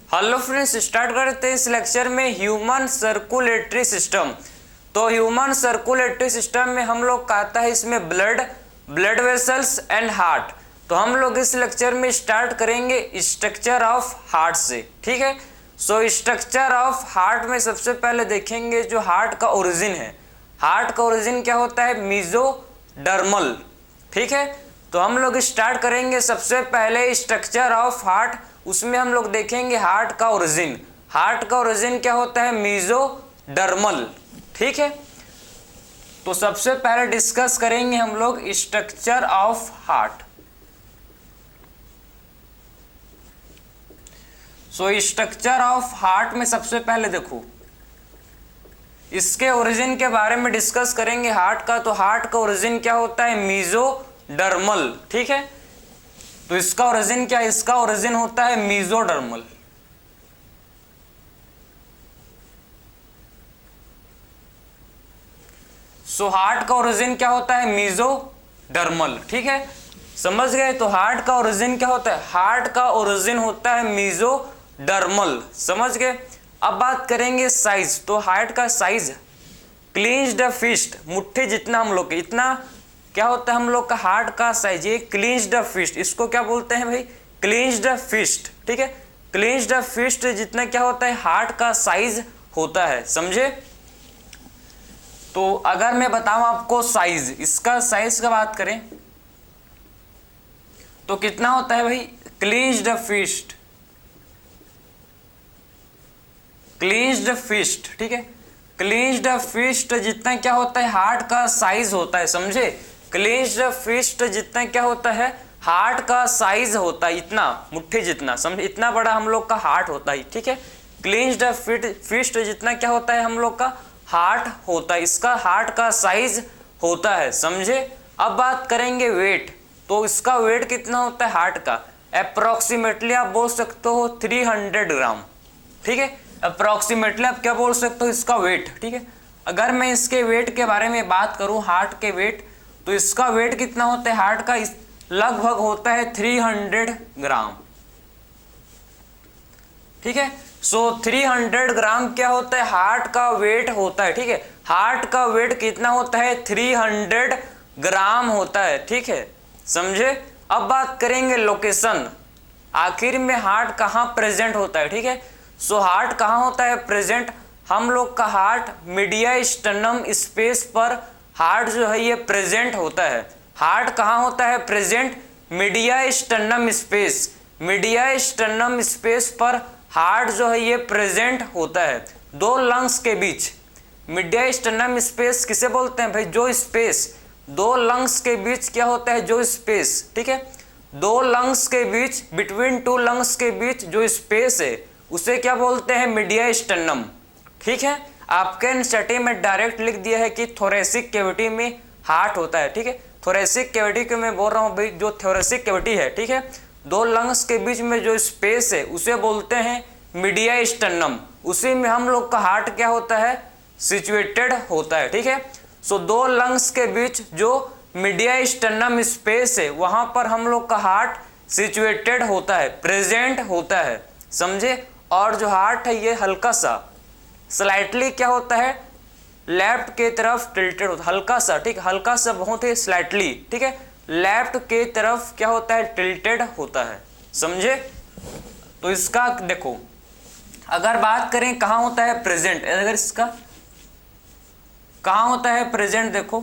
Hello friends, start करते हैं इस लेक्चर में ह्यूमन सर्कुलेटरी सिस्टम। तो ह्यूमन सर्कुलेटरी सिस्टम में हम लोग कहता है इसमें ब्लड वेसल्स एंड हार्ट। तो हम लोग इस लेक्चर में स्टार्ट करेंगे स्ट्रक्चर ऑफ हार्ट से। ठीक है, सो स्ट्रक्चर ऑफ हार्ट में सबसे पहले देखेंगे जो हार्ट का ओरिजिन है। हार्ट का ओरिजिन क्या होता है? मीजोडर्मल। ठीक है, तो हम लोग स्टार्ट करेंगे सबसे पहले स्ट्रक्चर ऑफ हार्ट। उसमें हम लोग देखेंगे हार्ट का ओरिजिन। हार्ट का ओरिजिन क्या होता है? मीजोडर्मल। ठीक है, तो सबसे पहले डिस्कस करेंगे हम लोग structure of heart. So structure of heart में सबसे पहले देखो इसके ओरिजिन के बारे में डिस्कस करेंगे हार्ट का। तो हार्ट का ओरिजिन क्या होता है? मीजोडर्मल। ठीक है, तो इसका ओरिजिन क्या है? इसका ओरिजिन होता है मीजोडर्मल। सो हार्ट का ओरिजिन क्या होता है? मीजोडर्मल। ठीक है, समझ गए? तो हार्ट का ओरिजिन क्या होता है? हार्ट का ओरिजिन होता है मीजोडर्मल। समझ गए? अब बात करेंगे साइज। तो हार्ट का साइज क्लिंज्ड फिस्ट, मुट्ठी जितना हम लोग इतना क्या होता है हम लोग का हार्ट का साइज? ये क्लिंज्ड फिस्ट, इसको क्या बोलते हैं भाई? क्लिंज्ड फिस्ट। ठीक है, क्लिंज्ड फिस्ट जितना क्या होता है हार्ट का साइज होता है। समझे? तो अगर मैं बताऊं आपको साइज, इसका साइज का बात करें तो कितना होता है भाई? क्लिंज्ड फिस्ट, क्लिंज्ड फिस्ट। ठीक है, क्लिंज्ड फिस्ट जितना क्या होता है हार्ट का साइज होता है। समझे? क्लिंज्ड फिस्ट जितना क्या होता है हार्ट का साइज होता है, इतना मुट्ठी जितना। समझे? इतना बड़ा हम लोग का हार्ट होता है। ठीक है, क्लिंज्ड फिस्ट जितना क्या होता है हम लोग का हार्ट होता है, इसका हार्ट का साइज होता है। समझे? अब बात करेंगे वेट। तो इसका वेट कितना होता है हार्ट का? अप्रोक्सीमेटली आप बोल सकते हो 300 ग्राम। ठीक है, अप्रोक्सीमेटली आप क्या बोल सकते हो? इसका वेट। ठीक है, अगर मैं इसके वेट के बारे में बात करूं, हार्ट के वेट, तो इसका वेट कितना होता है हार्ट का? लगभग होता है 300 ग्राम। ठीक है, सो 300 ग्राम क्या होता है हार्ट का वेट होता है। ठीक है, हार्ट का वेट कितना होता है? 300 ग्राम होता है। ठीक है, समझे? अब बात करेंगे लोकेशन, आखिर में हार्ट कहाँ प्रेजेंट होता है। ठीक है, सो हार्ट कहाँ होता है प्रेजेंट? हम लोग का हार्ट मीडिया स्टर्नम स्पेस पर हार्ट जो है ये प्रेजेंट होता है। हार्ट कहाँ होता है present? Media sternum space, media sternum space पर हार्ट जो है ये प्रेजेंट होता है दो लंग्स के बीच। मीडिया स्टर्नम स्पेस किसे बोलते हैं भाई? जो स्पेस दो लंग्स के बीच क्या होता है? जो स्पेस। ठीक है, दो लंग्स के बीच, बिटवीन टू लंग्स के बीच जो स्पेस है उसे क्या बोलते हैं? Media sternum. ठीक है, आपके एनसीईआरटी में डायरेक्ट लिख दिया है कि थोरेसिक कैविटी में हार्ट होता है। ठीक है, थोरेसिक कैविटी को मैं बोल रहा हूँ भाई, जो थोरेसिक कैविटी है, ठीक है, दो लंग्स के बीच में जो स्पेस है उसे बोलते हैं मीडिया स्टर्नम। उसी में हम लोग का हार्ट क्या होता है? सिचुएटेड होता है। ठीक है, सो दो लंग्स के बीच जो मीडिया स्टर्नम स्पेस है वहां पर हम लोग का हार्ट सिचुएटेड होता है, प्रेजेंट होता है। समझे? और जो हार्ट है ये हल्का सा स्लाइटली क्या होता है? लेफ्ट के तरफ टिल्टेड होता है, हल्का सा। ठीक, हल्का सा, बहुत ही स्लाइटली। ठीक है, लेफ्ट के तरफ क्या होता है? टिल्टेड होता है। समझे? तो इसका देखो, अगर बात करें कहाँ होता है प्रेजेंट, अगर इसका कहाँ होता है प्रेजेंट, देखो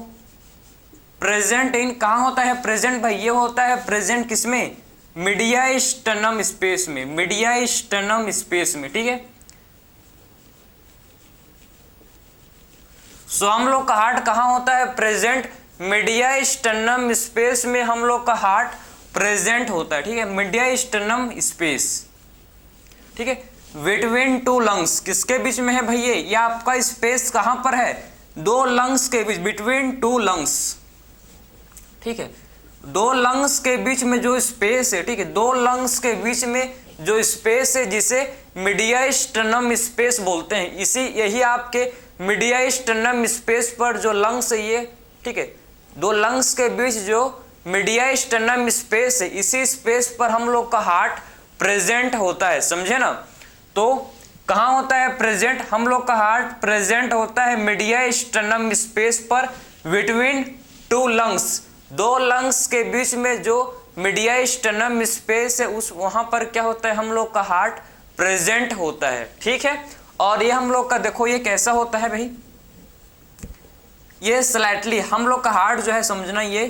प्रेजेंट इन कहाँ होता है प्रेजेंट भाई? ये होता है प्रेजेंट किसमें? मीडिया स्टर्नम स्पेस में, मीडिया स्टर्नम स्पेस में। ठीक है, सो हम लोग का हार्ट कहाँ होता है प्रेजेंट? मीडिया स्टर्नम स्पेस में हम लोग का हार्ट प्रेजेंट होता है। ठीक है, मीडिया स्टर्नम स्पेस। ठीक है, बिटवीन टू लंग्स, किसके बीच में है भाई? ये आपका स्पेस कहाँ पर है? दो लंग्स के बीच, बिटवीन टू लंग्स। ठीक है, दो लंग्स के बीच में जो स्पेस है, ठीक है, दो लंग्स के बीच में जो स्पेस है जिसे मीडिया स्टर्नम स्पेस बोलते हैं। यही आपके मीडिया स्टर्नम स्पेस पर जो लंग्स है ये, ठीक है, दो लंग्स के बीच जो मीडिया स्टर्नम स्पेस है, इसी स्पेस पर हम लोग का हार्ट प्रेजेंट होता है। समझे ना? तो कहाँ होता है प्रेजेंट? हम लोग का हार्ट प्रेजेंट होता है मीडिया स्टर्नम स्पेस पर बिटवीन टू लंग्स, दो लंग्स के बीच में जो मीडिया स्टर्नम स्पेस है उस वहां पर क्या होता है हम लोग का हार्ट प्रेजेंट होता है। ठीक है, और ये हम लोग का देखो ये कैसा होता है भाई, ये स्लाइटली हम लोग का हार्ट जो है समझना ये,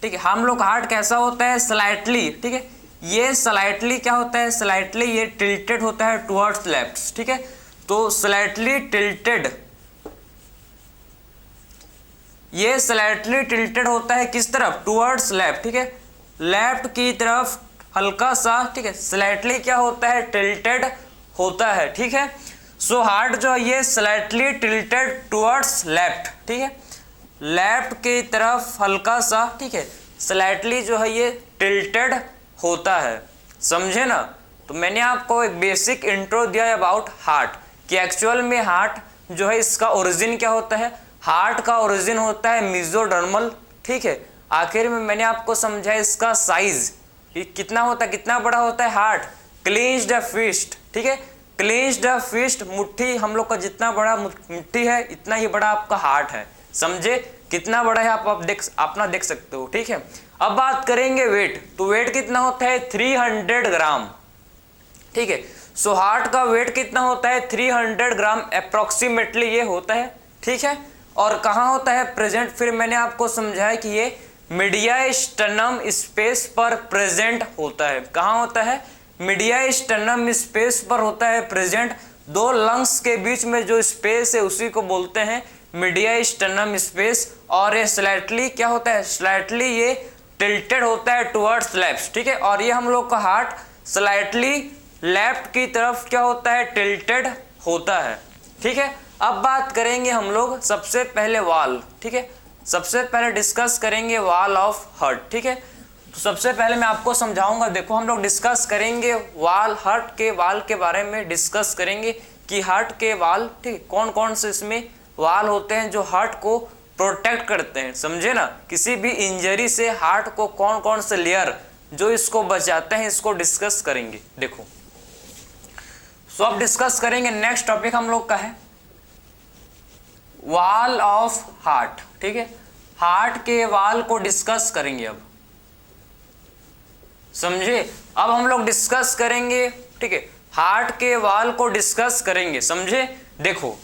ठीक है, हम लोग का हार्ट कैसा होता है स्लाइटली, ठीक है, ये स्लाइटली क्या होता है, स्लाइटली ये टिल्टेड होता है टुवर्ड्स लेफ्ट। ठीक है, तो स्लाइटली टिल्टेड, ये स्लाइटली टिल्टेड होता है किस तरफ? Towards left. ठीक है, लेफ्ट की तरफ हल्का सा, ठीक है, स्लाइटली क्या होता है टिल्टेड होता है। ठीक है, सो हार्ट जो है ये स्लाइटली टिल्टेड टुवर्ड्स लेफ्ट, ठीक है, लेफ्ट की तरफ हल्का सा, ठीक है, स्लाइटली जो है ये टिल्टेड होता है, समझे ना। तो मैंने आपको एक बेसिक इंट्रो दिया अबाउट हार्ट कि एक्चुअल में हार्ट जो है इसका ओरिजिन क्या होता है, हार्ट का ओरिजिन होता है मेसोडर्मल। ठीक है, आखिर में मैंने आपको समझाया इसका साइज कितना होता है, कितना बड़ा होता है हार्ट, क्लेंच्ड फिस्ट। ठीक है, क्लेंच्ड फिस्ट, मुट्ठी हम लोग का जितना बड़ा मुट्ठी है इतना ही बड़ा आपका हार्ट है, समझे कितना बड़ा है, आप अपना देख सकते हो। ठीक है, अब बात करेंगे वेट, तो वेट कितना होता है 300 ग्राम। ठीक है, सो हार्ट का वेट कितना होता है 300 ग्राम अप्रोक्सीमेटली ये होता है। ठीक है, और कहाँ होता है प्रेजेंट, फिर मैंने आपको समझाया कि ये मीडिया स्टर्नम स्पेस पर प्रेजेंट होता है। कहाँ होता है? मीडिया स्टर्नम स्पेस पर होता है प्रेजेंट, दो लंग्स के बीच में जो स्पेस है उसी को बोलते हैं मीडिया स्टर्नम स्पेस। और ये स्लाइटली क्या होता है, स्लाइटली ये टिल्टेड होता है टुवर्ड्स लेफ्ट। ठीक है, और ये हम लोग का हार्ट स्लाइटली लेफ्ट की तरफ क्या होता है टिल्टेड होता है। ठीक है, अब बात करेंगे हम लोग सबसे पहले वाल। ठीक है, सबसे पहले डिस्कस करेंगे वाल ऑफ हार्ट। ठीक है, तो सबसे पहले मैं आपको समझाऊंगा, देखो हम लोग डिस्कस करेंगे वाल, हार्ट के वाल के बारे में डिस्कस करेंगे कि हार्ट के वाल, ठीक, कौन कौन से इसमें वाल होते हैं जो हार्ट को प्रोटेक्ट करते हैं, समझे ना, किसी भी इंजरी से हार्ट को कौन कौन से लेयर जो इसको बचाते हैं इसको डिस्कस करेंगे। देखो सो अब डिस्कस करेंगे, नेक्स्ट टॉपिक हम लोग का है वाल ऑफ हार्ट। ठीक है, हार्ट के वाल को डिस्कस करेंगे अब, समझे। अब हम लोग डिस्कस करेंगे, ठीक है, हार्ट के वाल को डिस्कस करेंगे, समझे। देखो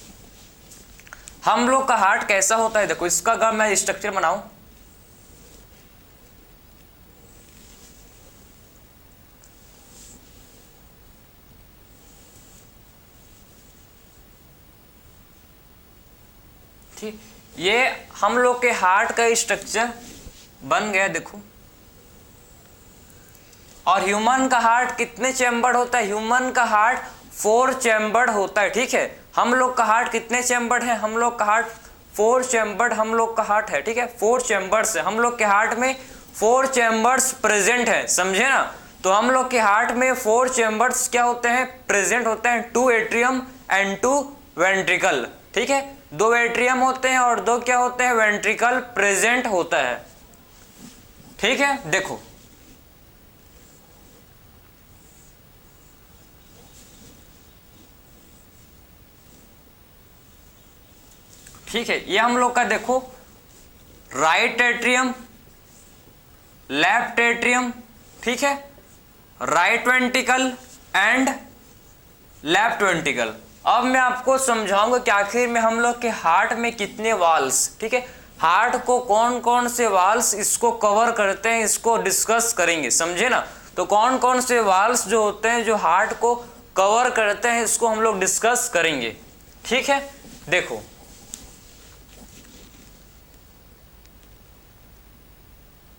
हम लोग का हार्ट कैसा होता है, देखो इसका अगर मैं स्ट्रक्चर बनाऊं, ठीक, ये हम लोग के हार्ट का स्ट्रक्चर बन गया, देखो। और ह्यूमन का हार्ट कितने चैम्बर्ड होता है, ह्यूमन का हार्ट 4 चैम्बर्ड होता है। ठीक है, हम लोग का हार्ट कितने चैम्बर्ड है, हम लोग का हार्ट 4 चैम्बर्ड हम लोग का हार्ट है। ठीक है, 4 चैम्बर्स है, हम लोग के हार्ट में 4 चैम्बर्स प्रेजेंट है, समझे ना। तो हम लोग के हार्ट में 4 चैम्बर्स क्या होते हैं प्रेजेंट होते हैं, 2 एट्रियम एंड 2 वेंट्रिकल। ठीक है, 2 एट्रियम होते हैं और 2 क्या होते हैं वेंट्रिकल प्रेजेंट होता है। ठीक है, देखो ठीक है, ये हम लोग का देखो राइट एट्रियम, लेफ्ट एट्रियम, ठीक है, right ventricle and left ventricle. अब मैं आपको समझाऊंगा कि आखिर में हम लोग के हार्ट में कितने वाल्स, ठीक है, हार्ट को कौन कौन से वाल्स इसको कवर करते हैं इसको डिस्कस करेंगे, समझे ना। तो कौन कौन से वाल्स जो होते हैं जो हार्ट को कवर करते हैं इसको हम लोग डिस्कस करेंगे। ठीक है, देखो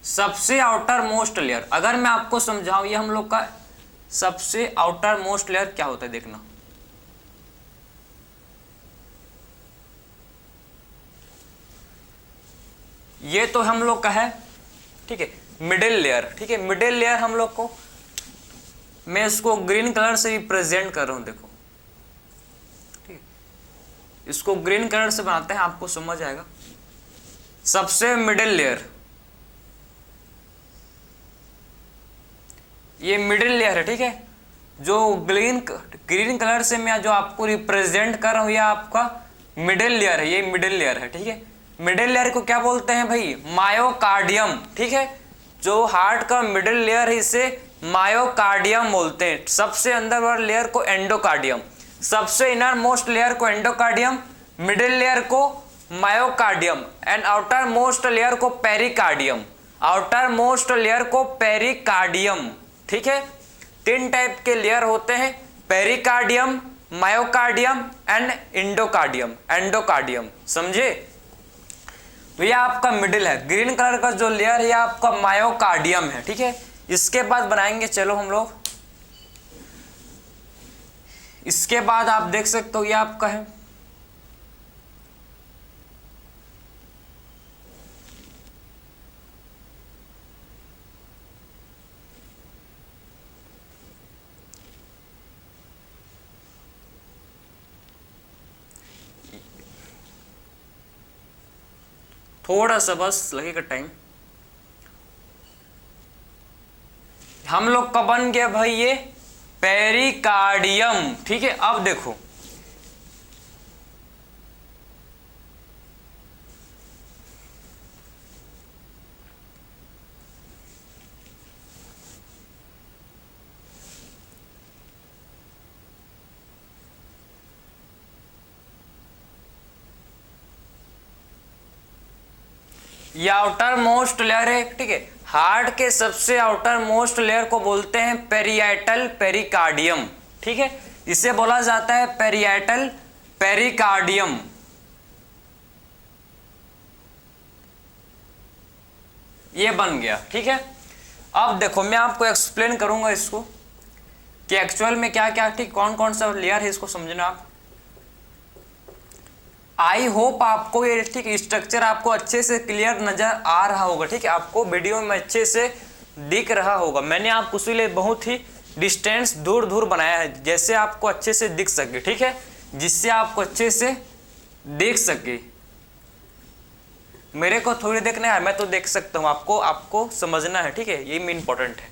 सबसे आउटर मोस्ट लेयर, अगर मैं आपको समझाऊं ये हम लोग का सबसे आउटर मोस्ट लेयर क्या होता है, देखना ये तो हम लोग का है, ठीक है, मिडिल लेयर। ठीक है, मिडिल लेयर हम लोग को, मैं इसको ग्रीन कलर से रिप्रेजेंट कर रहा हूं, देखो ठीक है, इसको ग्रीन कलर से बनाते हैं आपको समझ आएगा। सबसे मिडिल लेयर, ये मिडिल लेयर है, ठीक है, जो ग्रीन कलर से मैं जो आपको रिप्रेजेंट कर रहा हूँ, ये आपका मिडिल लेयर है, ये मिडिल लेयर है, ठीक है। मिडिल लेयर को क्या बोलते हैं भाई? मायोकार्डियम, ठीक है। जो हार्ट का मिडिल लेयर है इसे मायोकार्डियम बोलते हैं। सबसे अंदर वाले लेयर को एंडोकार्डियम, सबसे इनर मोस्ट लेयर को एंडोकार्डियम, मिडिल लेयर को myocardium and outer most layer को पेरिकार्डियम, आउटर मोस्ट लेयर को पेरिकार्डियम, ठीक है। 3 टाइप के लेयर होते हैं, पेरिकार्डियम, मायोकार्डियम एंड एंडोकार्डियम, समझे। ये आपका मिडिल है, ग्रीन कलर का जो लेयर है आपका मायोकार्डियम है, ठीक है। इसके बाद बनाएंगे, चलो हम लोग, इसके बाद आप देख सकते हो ये आपका है थोड़ा सा बस लगेगा टाइम। हम लोग का बन गया भाई ये पेरिकार्डियम, ठीक है। अब देखो ये आउटर मोस्ट लेयर है, ठीक है। हार्ट के सबसे आउटर मोस्ट लेयर को बोलते हैं पेरियाटल पेरिकार्डियम, ठीक है। इसे बोला जाता है पेरियाटल पेरिकार्डियम। ये बन गया, ठीक है। अब देखो मैं आपको एक्सप्लेन करूंगा इसको कि एक्चुअल में क्या क्या, ठीक, कौन कौन सा लेयर है, इसको समझना आप। आई होप आपको ये, ठीक, स्ट्रक्चर आपको अच्छे से क्लियर नजर आ रहा होगा, ठीक है। आपको वीडियो में अच्छे से दिख रहा होगा। मैंने आपको इसीलिए बहुत ही डिस्टेंस दूर दूर बनाया है, जैसे आपको अच्छे से दिख सके, ठीक है, जिससे आपको अच्छे से देख सके। मेरे को थोड़ी देखना है, मैं तो देख सकता हूँ, आपको समझना है, ठीक है, ये मेन इंपॉर्टेंट है।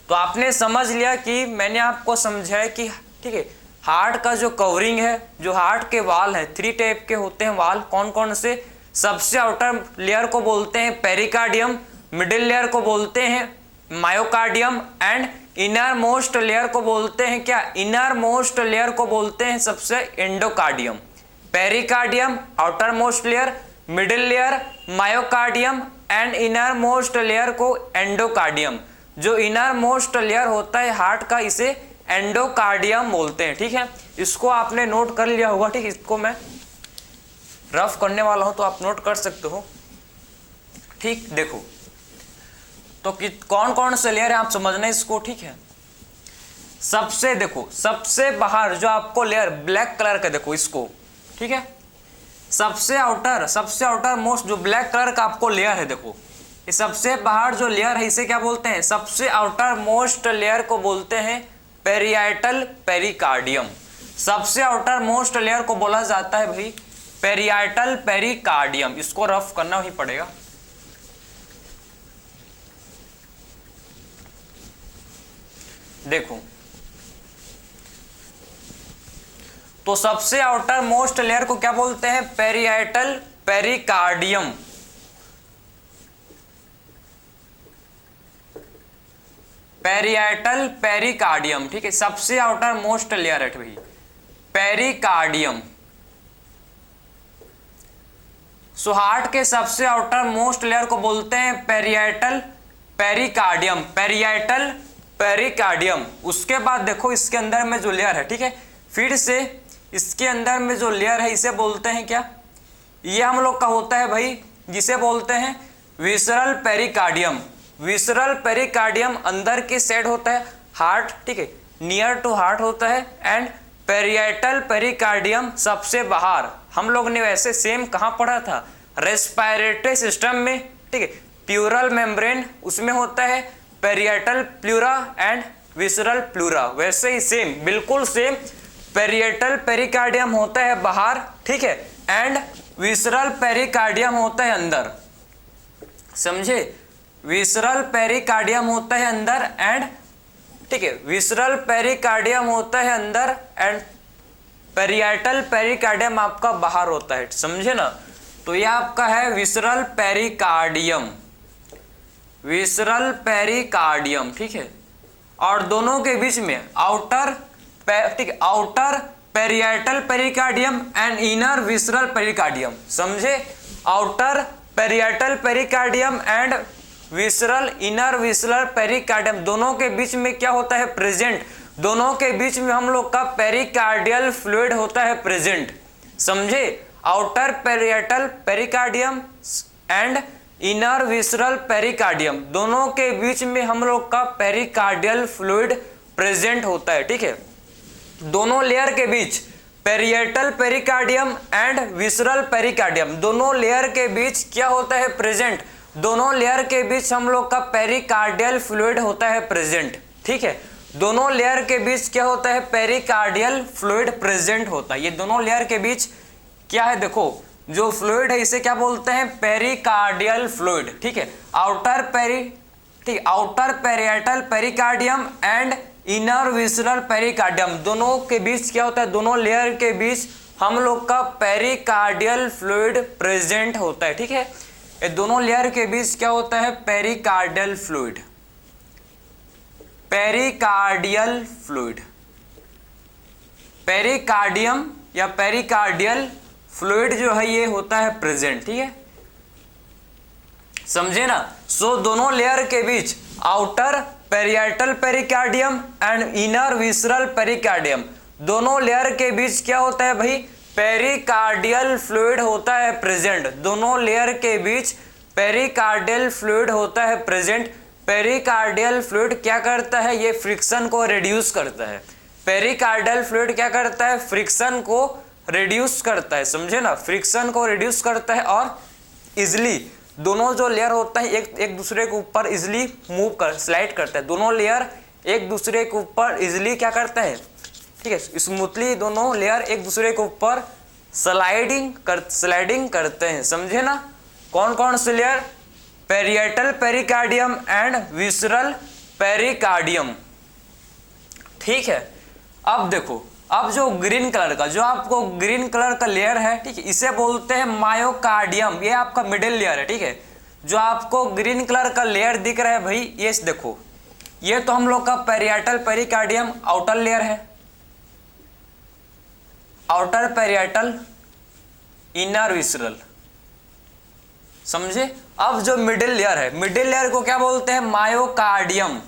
तो आपने समझ लिया कि मैंने आपको समझाया कि, ठीक है, हार्ट का जो कवरिंग है, जो हार्ट के वाल है, 3 टाइप के होते हैं वाल, कौन कौन से? सबसे आउटर लेयर को बोलते हैं पेरिकार्डियम, मिडिल लेयर को बोलते हैं myocardium and inner most layer को बोलते हैं क्या? इनर मोस्ट लेयर को बोलते हैं सबसे endocardium. Pericardium outer most layer, middle layer myocardium and inner most layer को एंडोकार्डियम। जो इनर मोस्ट लेयर होता है हार्ट का, इसे एंडोकार्डियम बोलते हैं, ठीक है। इसको आपने नोट कर लिया होगा, ठीक। इसको मैं रफ करने वाला हूं तो आप नोट कर सकते हो, ठीक। देखो तो कौन कौन से लेयर है आप समझना इसको, ठीक है। सबसे देखो, सबसे बाहर जो आपको लेयर ब्लैक कलर का, देखो इसको, ठीक है। सबसे आउटर मोस्ट जो ब्लैक कलर का आपको लेयर है, देखो ये सबसे बाहर जो लेयर है इसे क्या बोलते हैं? सबसे आउटर मोस्ट लेयर को बोलते हैं पेरियाटल पेरिकार्डियम। सबसे आउटर मोस्ट लेयर को बोला जाता है भाई पेरियाटल पेरिकार्डियम। इसको रफ करना ही पड़ेगा। देखो तो सबसे आउटर मोस्ट लेयर को क्या बोलते हैं? पेरियाटल पेरिकार्डियम। पेरियाटल पेरिकार्डियम, ठीक है। सबसे आउटर मोस्ट लेयर है भाई पेरिकार्डियम। सो हार्ट के सबसे आउटर मोस्ट लेयर को बोलते हैं पेरियाटल पेरिकार्डियम, पेरियाटल पेरिकार्डियम। उसके बाद देखो इसके अंदर में जो लेयर है, ठीक है, फिर से इसके अंदर में जो लेयर है इसे बोलते हैं क्या? ये हम लोग का होता है भाई, जिसे बोलते हैं विसरल पेरिकार्डियम। विसरल पेरिकार्डियम अंदर की साइड होता है हार्ट, ठीक है, नियर टू हार्ट होता है। एंड पेरियाटल पेरिकार्डियम सबसे बाहर। हम लोग ने वैसे सेम कहाँ पढ़ा था? रेस्पिरेटरी सिस्टम में, ठीक है, प्लूरल मेम्ब्रेन उसमें होता है पेरियाटल प्लूरा एंड विसरल प्लूरा। वैसे ही सेम, बिल्कुल सेम, पेरियाटल पेरिकार्डियम होता है बाहर, ठीक है, एंड विसरल पेरिकार्डियम होता है अंदर। समझे? विसरल पेरिकार्डियम होता है अंदर एंड ठीक है। विसरल पेरिकार्डियम होता है अंदर एंड पेरियाटल पेरिकार्डियम आपका बाहर होता है, समझे ना। तो ये आपका है विसरल पेरिकार्डियम, विसरल पेरिकार्डियम, ठीक है। और दोनों के बीच में आउटर, ठीक है, outer parietal pericardium and inner visceral pericardium, समझे। Outer parietal pericardium and visceral inner visceral pericardium, दोनों के बीच में क्या होता है प्रेजेंट, दोनों के बीच में हम लोग का पेरिकार्डियल फ्लूइड होता है प्रेजेंट, समझे। Outer parietal pericardium and inner visceral pericardium, दोनों के बीच में हम लोग का पेरिकार्डियल फ्लूइड प्रेजेंट होता है, ठीक है। दोनों लेयर के बीच parietal pericardium and visceral pericardium, दोनों लेयर के बीच क्या होता है प्रेजेंट, दोनों लेयर के बीच हम लोग का पेरिकार्डियल फ्लूइड होता है प्रेजेंट, ठीक है। दोनों लेयर के बीच क्या होता है पेरिकार्डियल फ्लूइड प्रेजेंट होता है। ये दोनों लेयर के बीच क्या है, देखो जो फ्लूइड है इसे क्या बोलते हैं पेरिकार्डियल फ्लूइड, ठीक है। आउटर पेरी, ठीक, outer parietal pericardium and inner visceral pericardium, दोनों के बीच क्या होता है, दोनों लेयर के बीच हम लोग का पेरिकार्डियल फ्लूइड प्रेजेंट होता है, ठीक है। ये दोनों लेयर के बीच क्या होता है pericardial fluid, pericardial fluid, pericardium या पेरिकार्डियल फ्लूइड जो है ये होता है प्रेजेंट, ठीक है, समझे ना। सो दोनों लेयर के बीच outer parietal pericardium and inner visceral pericardium, दोनों लेयर के बीच क्या होता है भाई पेरिकार्डियल फ्लूइड होता है प्रेजेंट, दोनों लेयर के बीच पेरिकार्डियल फ्लूइड होता है प्रेजेंट। पेरिकार्डियल फ्लूइड क्या करता है, ये फ्रिक्शन को रिड्यूस करता है, पेरिकार्डियल फ्लूइड क्या करता है फ्रिक्शन को रिड्यूस करता है, समझे ना, फ्रिक्शन को रिड्यूस करता है और इजिली दोनों जो लेयर होता है एक दूसरे के ऊपर इजिली मूव कर स्लाइड करता है, दोनों लेयर एक दूसरे के ऊपर इजिली क्या करता है, ठीक है, स्मूथली दोनों लेयर एक दूसरे के ऊपर स्लाइडिंग करते हैं, समझे ना। कौन कौन से layer, parietal pericardium and visceral pericardium, ठीक है। अब देखो, अब जो ग्रीन कलर का, जो आपको ग्रीन कलर का लेयर है, ठीक है, इसे बोलते हैं मायोकार्डियम, ये आपका मिडिल लेयर है, ठीक है। जो आपको ग्रीन कलर का लेयर दिख रहा है भाई, ये देखो, ये तो हम लोग का पेरिएटल पेरिकार्डियम आउटर लेयर है, आउटर पेरिएटल इनर विसरल, समझे। अब जो मिडिल लेयर है, मिडिल लेयर को क्या बोलते हैं मायोकार्डियम,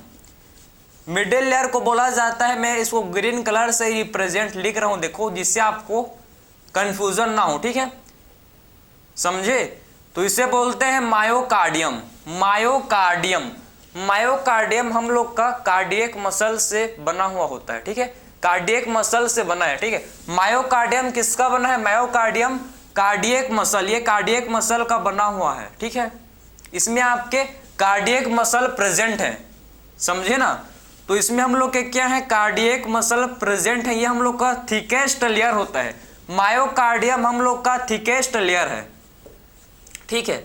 मिडिल लेयर को बोला जाता है, मैं इसको ग्रीन कलर से रिप्रेजेंट लिख रहा हूं देखो, जिससे आपको कंफ्यूजन ना हो, ठीक है, समझे। तो इसे बोलते हैं मायोकार्डियम, मायोकार्डियम, मायोकार्डियम हम लोग का कार्डियक मसल से बना हुआ होता है, ठीक है, कार्डियक मसल से बना है, ठीक है। मायोकार्डियम किसका बना है, मायोकार्डियम कार्डियक मसल, ये कार्डियक मसल का बना हुआ है, ठीक है। इसमें आपके कार्डियक मसल प्रेजेंट है, समझे ना। तो इसमें हम लोग के क्या है कार्डियक मसल प्रेजेंट है, ये हम लोग का थिकेस्ट लेयर होता है, मायोकार्डियम हम लोग का थिकेस्ट लेयर है, ठीक है।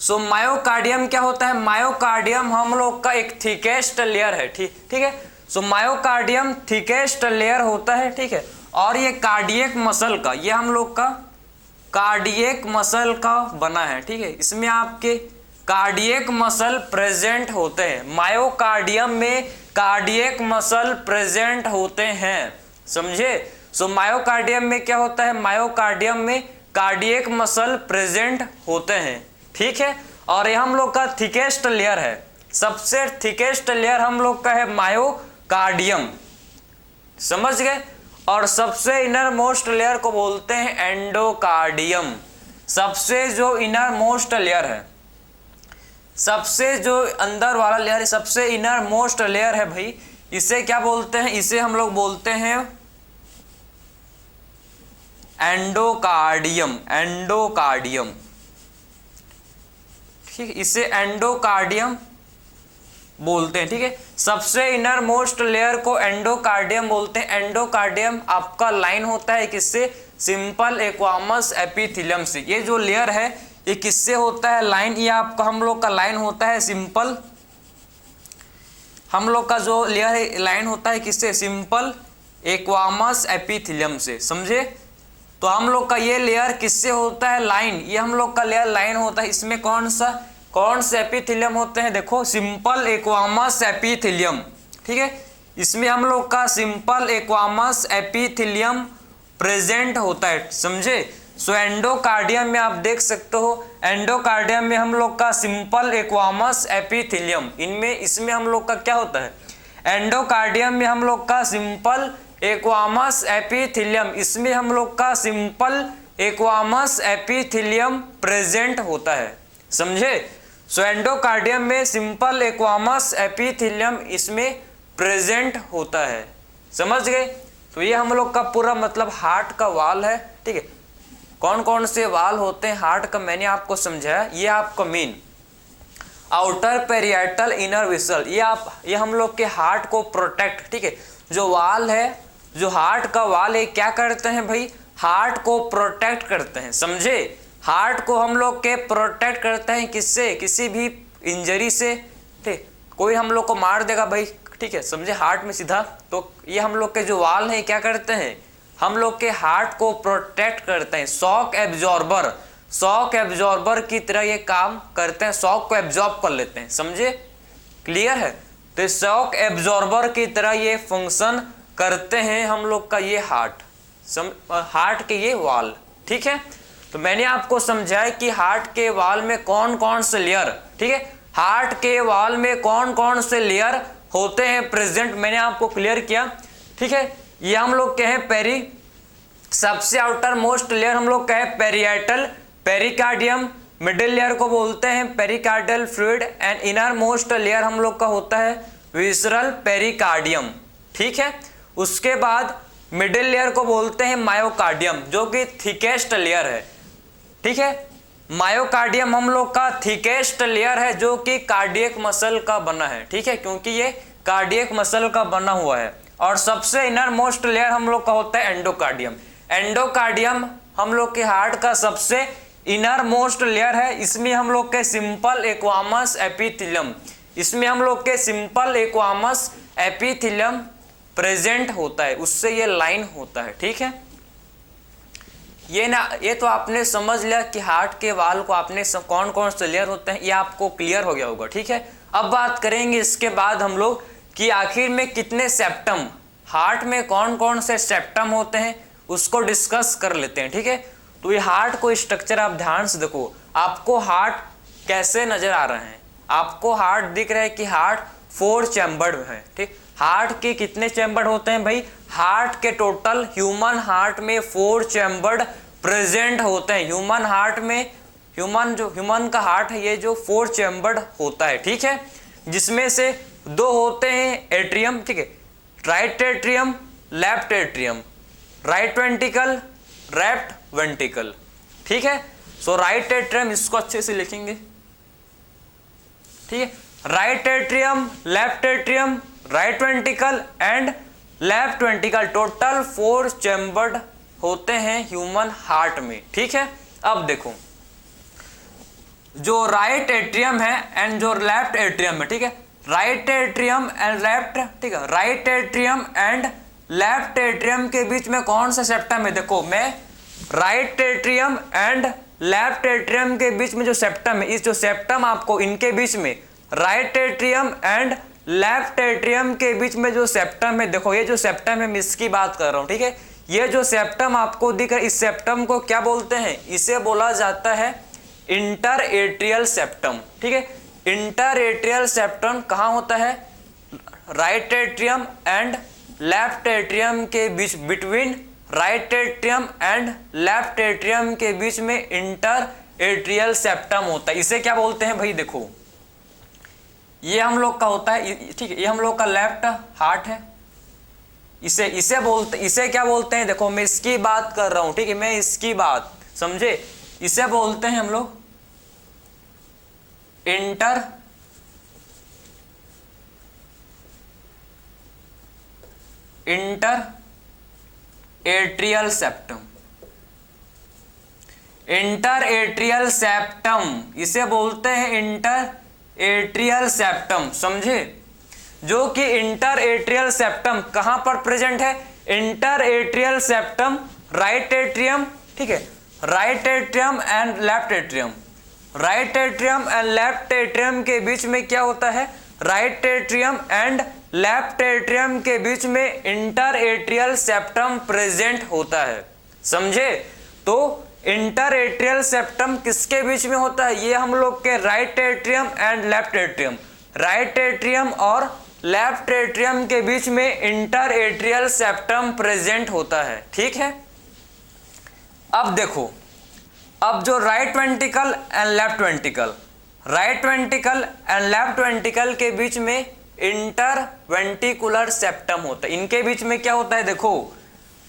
सो मायोकार्डियम क्या होता है, मायोकार्डियम हम लोग का एक थिकेस्ट लेयर है, ठीक है। सो मायोकार्डियम थिकेस्ट लेयर होता है, ठीक है। और ये कार्डियक मसल का, ये हम लोग का कार्डियक मसल का बना है, ठीक है। इसमें आपके कार्डियक मसल प्रेजेंट होते हैं, मायोकार्डियम में कार्डियक मसल प्रेजेंट होते हैं, समझे। सो मायोकार्डियम में क्या होता है, मायोकार्डियम में कार्डियक मसल प्रेजेंट होते हैं, ठीक है। और ये हम लोग का थिकेस्ट लेयर है, सबसे थिकेस्ट लेयर हम लोग का है मायोकार्डियम, समझ गए। और सबसे इनर मोस्ट लेयर को बोलते हैं एंडोकार्डियम, सबसे जो इनर मोस्ट लेयर है, सबसे जो अंदर वाला लेयर है, सबसे इनर मोस्ट लेयर है भाई, इसे क्या बोलते हैं, इसे हम लोग बोलते हैं एंडोकार्डियम, एंडोकार्डियम, ठीक है, इसे एंडोकार्डियम बोलते हैं, ठीक है। सबसे इनर मोस्ट लेयर को एंडोकार्डियम बोलते हैं। एंडोकार्डियम आपका लाइन होता है किससे, सिंपल एक्वामस एपिथेलियम से। ये जो लेयर है ये किससे होता है लाइन, ये आपका हम लोग का लाइन होता है सिंपल हम लोग का जो लेयर लाइन होता है किससे, सिंपल एक्वामस एपिथेलियम से, समझे। तो हम लोग का ये लेयर किससे होता है, लाइन, ये हम लोग का लेयर लाइन होता है। इसमें कौन से एपिथेलियम होते हैं, देखो सिंपल एक्वामस एपिथेलियम, ठीक है। इसमें हम लोग का सिंपल एक्वामस एपिथेलियम प्रेजेंट होता है, समझे। सो एंडोकार्डियम में आप देख सकते हो, एंडोकार्डियम में हम लोग का सिंपल एक्वामस एपिथेलियम, इसमें हम लोग का क्या होता है, एंडोकार्डियम में हम लोग का सिंपल एक्वामस एपिथेलियम, इसमें हम लोग का सिंपल एक्वामस एपिथेलियम प्रेजेंट होता है, समझे। सो एंडोकार्डियम में सिंपल एक्वामस एपिथेलियम इसमें प्रेजेंट होता है, समझ गए। तो ये हम लोग का पूरा मतलब हार्ट का वाल है, ठीक है। कौन कौन से वाल होते हैं हार्ट का मैंने आपको समझाया। ये आपका main outer parietal inner whistle, ये हम लोग के हार्ट को प्रोटेक्ट, ठीक है। जो वाल है, जो हार्ट का वाल है, क्या करते हैं भाई, हार्ट को प्रोटेक्ट करते हैं, समझे। हार्ट को हम लोग के प्रोटेक्ट करते हैं किससे, किसी भी इंजरी से, ठीक, कोई हम लोग को मार देगा भाई, ठीक है, समझे, हार्ट में सीधा, तो ये हम लोग के जो वाल हैं क्या करते हैं, हम लोग के हार्ट को प्रोटेक्ट करते हैं। शॉक एब्जॉर्बर की तरह ये काम करते हैं, शॉक को एब्जॉर्ब कर लेते हैं, समझे, क्लियर है। तो शॉक एब्जॉर्बर की तरह ये फंक्शन करते हैं हम लोग का ये हार्ट के ये वाल, ठीक है। तो मैंने आपको समझाया कि हार्ट के वाल में कौन कौन से लेयर, ठीक है, हार्ट के वाल में कौन कौन से लेयर होते हैं प्रेजेंट, मैंने आपको क्लियर किया, ठीक है। ये हम लोग कहें सबसे आउटर मोस्ट लेयर हम लोग कहें पेरिकार्डियम, मिडिल लेयर को बोलते हैं pericardial fluid, and inner most layer हम लोग का होता है विसरल पेरिकार्डियम, ठीक है। उसके बाद मिडिल लेयर को बोलते हैं मायोकार्डियम, जो कि थिकेस्ट लेयर है, ठीक है। मायोकार्डियम हम लोग का थिकेस्ट लेयर है, जो कि कार्डियक मसल का बना है, ठीक है, क्योंकि ये कार्डियक मसल का बना हुआ है। और सबसे इनर मोस्ट लेयर हम लोग का होता है एंडोकार्डियम। एंडोकार्डियम हम लोग के हार्ट का सबसे इनर मोस्ट लेयर है। इसमें हम लोग के सिंपल एक्वामस एपिथेलियम प्रेजेंट होता है, उससे ये लाइन होता है, ठीक है। ये तो आपने समझ लिया कि हार्ट के वाल को आपने कौन कौन से लेयर होते हैं, ये आपको क्लियर हो गया होगा, ठीक है। अब बात करेंगे इसके बाद हम लोग कि आखिर में कितने सेप्टम, हार्ट में कौन कौन से सेप्टम होते हैं, उसको डिस्कस कर लेते हैं, ठीक है। तो ये हार्ट को स्ट्रक्चर आप ध्यान से देखो, आपको हार्ट कैसे नजर आ रहे हैं, आपको हार्ट दिख रहा है कि हार्ट 4 चैम्बर्ड है, ठीक। हार्ट के कितने चैम्बर्ड होते हैं भाई, हार्ट के टोटल ह्यूमन हार्ट में 4 चैम्बर्ड प्रेजेंट होते हैं। ह्यूमन हार्ट में ह्यूमन का हार्ट है ये जो 4 चैम्बर्ड होता है, ठीक है, जिसमें से 2 होते हैं एट्रियम, ठीक है, right atrium, left atrium, right ventricle, left ventricle, ठीक है। सो राइट एट्रियम, इसको अच्छे से लिखेंगे, ठीक है, right atrium, left atrium, right ventricle and left ventricle, total 4 chambered होते हैं ह्यूमन हार्ट में, ठीक है। अब देखो जो राइट एट्रियम है एंड जो लेफ्ट एट्रियम है, ठीक है, राइट एट्रियम एंड लेफ्ट, ठीक है, right atrium and left atrium के बीच में कौन सा सेप्टम है, देखो मैं right atrium and left atrium के बीच में जो सेप्टम है, इस जो सेप्टम आपको इनके बीच में right atrium and left atrium के बीच में जो सेप्टम है, देखो ये जो सेप्टम है मैं इसकी बात कर रहा हूं, ठीक है। ये जो सेप्टम आपको दिख रहा है, इस सेप्टम को क्या बोलते हैं, इसे बोला जाता है इंटर एट्रियल सेप्टम, ठीक है। इंटर एट्रियल सेप्टम कहाँ होता है, right atrium and left atrium के बीच, between right atrium and left atrium के बीच में इंटर एट्रियल सेप्टम होता है। इसे क्या बोलते हैं भाई, देखो ये हम लोग का होता है, ठीक है, ये हम लोग का लेफ्ट हार्ट है, इसे क्या बोलते हैं, देखो मैं इसकी बात कर रहा हूं, ठीक है, मैं इसकी बात समझे, इसे बोलते हैं हम लोग inter atrial septum, inter atrial septum, इसे बोलते हैं इंटर एट्रियल सेप्टम, समझे। जो कि इंटर एट्रियल सेप्टम कहां पर प्रेजेंट है, inter atrial septum, right atrium, ठीक है, right atrium and left atrium, right atrium and left atrium के बीच में क्या होता है, right atrium and left atrium के बीच में इंटर एट्रियल सेप्टम प्रेजेंट होता है, समझे। तो इंटर एट्रियल सेप्टम किसके बीच में होता है, ये हम लोग के right atrium and left atrium, right atrium और लेफ्ट एट्रियम के बीच में इंटर एट्रियल सेप्टम प्रेजेंट होता है, ठीक है। अब देखो, अब जो right ventricle and left ventricle, right ventricle and left ventricle के बीच में इंटर वेंट्रिकुलर सेप्टम होता है, इनके बीच में क्या होता है, देखो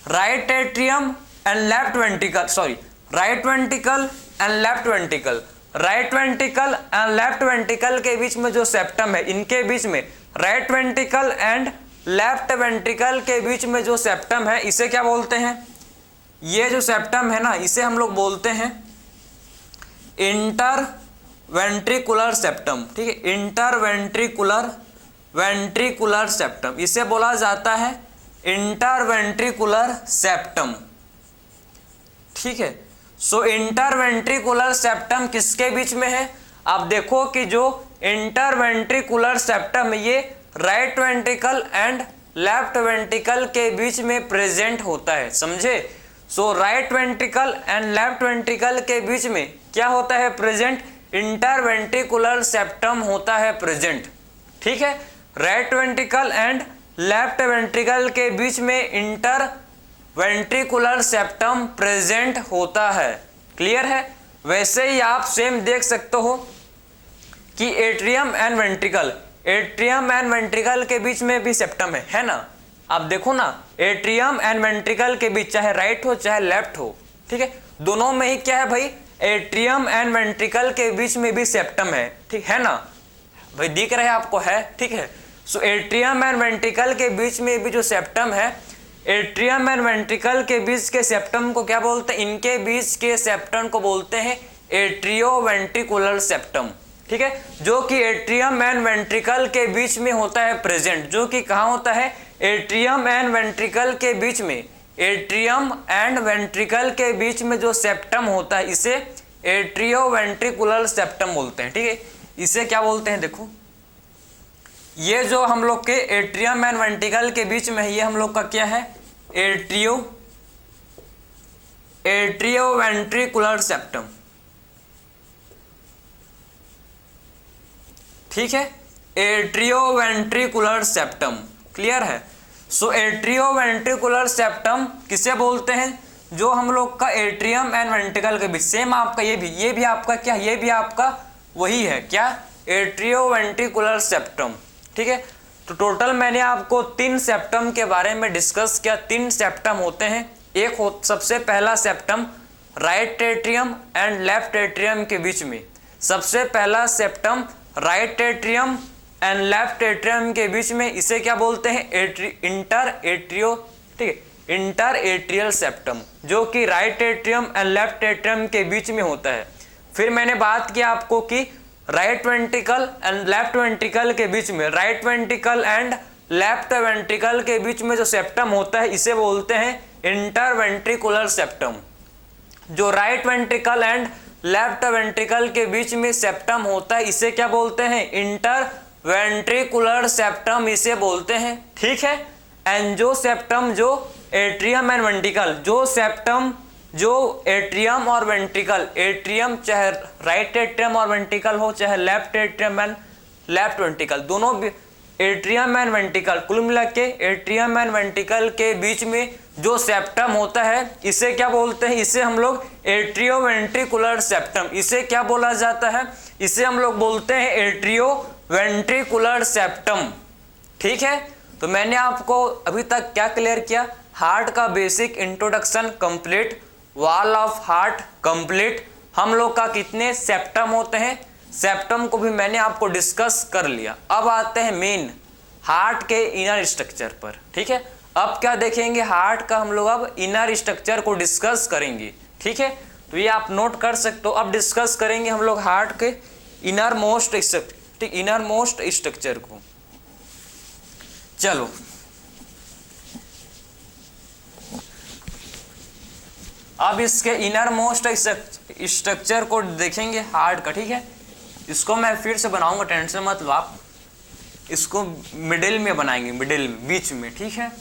right atrium and left ventricle, sorry right ventricle and left ventricle, right ventricle and left ventricle के बीच में जो सेप्टम है, इनके बीच में right ventricle and left ventricle के बीच में जो सेप्टम है, इसे क्या बोलते हैं, ये जो सेप्टम है ना, इसे हम लोग बोलते हैं इंटर वेंट्रिकुलर सेप्टम, ठीक है, इंटर वेंट्रिकुलर सेप्टम, इसे बोला जाता है इंटर वेंट्रिकुलर सेप्टम, ठीक है। सो इंटर वेंट्रिकुलर सेप्टम किसके बीच में है, आप देखो कि जो इंटर वेंट्रिकुलर सेप्टम है ये right ventricle and left ventricle के बीच में प्रेजेंट होता है, समझे। So right ventricle and left ventricle के बीच में क्या होता है प्रेजेंट, इंटर वेंट्रिकुलर सेप्टम होता है प्रेजेंट, ठीक है। Right ventricle and left ventricle के बीच में इंटर वेंट्रिकुलर सेप्टम प्रेजेंट होता है, क्लियर है। वैसे ही आप सेम देख सकते हो कि atrium and ventricle, atrium and ventricle के बीच में भी सेप्टम है ना। आप देखो ना, एट्रियम एंड वेंट्रिकल के बीच चाहे राइट हो चाहे लेफ्ट हो, ठीक है, दोनों में ही क्या है भाई, एट्रियम एंड वेंट्रिकल के बीच में भी सेप्टम है, ठीक है ना भाई, दिख रहा है आपको, है, ठीक है। सो एट्रियम एंड वेंट्रिकल के बीच में भी जो सेप्टम है, एट्रियम एंड वेंट्रिकल के बीच के सेप्टम को क्या बोलते हैं, इनके बीच के सेप्टम को बोलते हैं एट्रियो वेंट्रिकुलर सेप्टम, ठीक है, जो कि एट्रियम एंड वेंट्रिकल के बीच में होता है प्रेजेंट, जो कि कहाँ होता है, एट्रियम एंड वेंट्रिकल के बीच में, एट्रियम एंड वेंट्रिकल के बीच में जो सेप्टम होता है इसे एट्रियो वेंट्रिकुलर सेप्टम बोलते हैं, ठीक है। इसे क्या बोलते हैं, देखो ये जो हम लोग के एट्रियम एंड वेंट्रिकल के बीच में है, ये हम लोग का क्या है, एट्रियो वेंट्रिकुलर सेप्टम, ठीक है, एट्रियो वेंट्रिकुलर सेप्टम, क्लियर है। सो एट्रियो वेंट्रिकुलर सेप्टम किसे बोलते हैं, जो हम लोग का एट्रियम एंड वेंट्रिकल के बीच, सेम आपका ये भी आपका क्या, ये भी आपका वही है क्या, एट्रियो वेंट्रिकुलर सेप्टम, ठीक है। तो टोटल मैंने आपको 3 सेप्टम के बारे में डिस्कस किया। 3 सेप्टम होते हैं, एक हो सबसे पहला septum right atrium and left atrium के बीच में, सबसे पहला septum right atrium and left atrium के बीच में, इसे क्या बोलते हैं, इंटर एट्रियो, ठीक है, इंटर एट्रियल सेप्टम, जो कि right atrium and left atrium के बीच में होता है। फिर मैंने बात किया आपको कि right ventricle and left ventricle के बीच में, right ventricle and left ventricle के बीच में जो सेप्टम होता है इसे बोलते हैं इंटर वेंट्रिकुलर सेप्टम। जो right ventricle and left ventricle के बीच में सेप्टम होता है इसे क्या बोलते हैं, इंटर वेंट्रिकुलर सेप्टम इसे बोलते हैं, ठीक है। एंड जो सेप्टम जो एट्रियम एंड वेंट्रिकल, जो सेप्टम जो एट्रियम और वेंट्रिकल, एट्रियम चाहे राइट एट्रियम और वेंट्रिकल हो, चाहे left atrium and left ventricle, दोनों एट्रियम एंड वेंट्रिकल, कुल मिला के एट्रियम एंड वेंट्रिकल के बीच में जो सेप्टम होता है इसे क्या बोलते हैं, इसे हम लोग एट्रियो वेंट्रिकुलर सेप्टम, इसे क्या बोला जाता है, इसे हम लोग बोलते हैं एट्रियो वेंट्रिकुलर सेप्टम, ठीक है। तो मैंने आपको अभी तक क्या क्लियर किया, हार्ट का basic introduction complete, wall of heart complete, हम लोग का कितने सेप्टम होते हैं, सेप्टम को भी मैंने आपको डिस्कस कर लिया। अब आते हैं मेन हार्ट के इनर स्ट्रक्चर पर, ठीक है। अब क्या देखेंगे, हार्ट का हम लोग अब इनर स्ट्रक्चर को डिस्कस करेंगे, ठीक है। तो ये आप नोट कर सकते हो, अब डिस्कस करेंगे हम लोग हार्ट के इनर मोस्ट स्ट्रक्चर को। चलो अब इसके इनर मोस्ट स्ट्रक्चर को देखेंगे हार्ट का, ठीक है। इसको मैं फिर से बनाऊंगा, टेंशन मत लो आप। इसको मिडिल में बनाएंगे, मिडिल में, बीच में, ठीक है।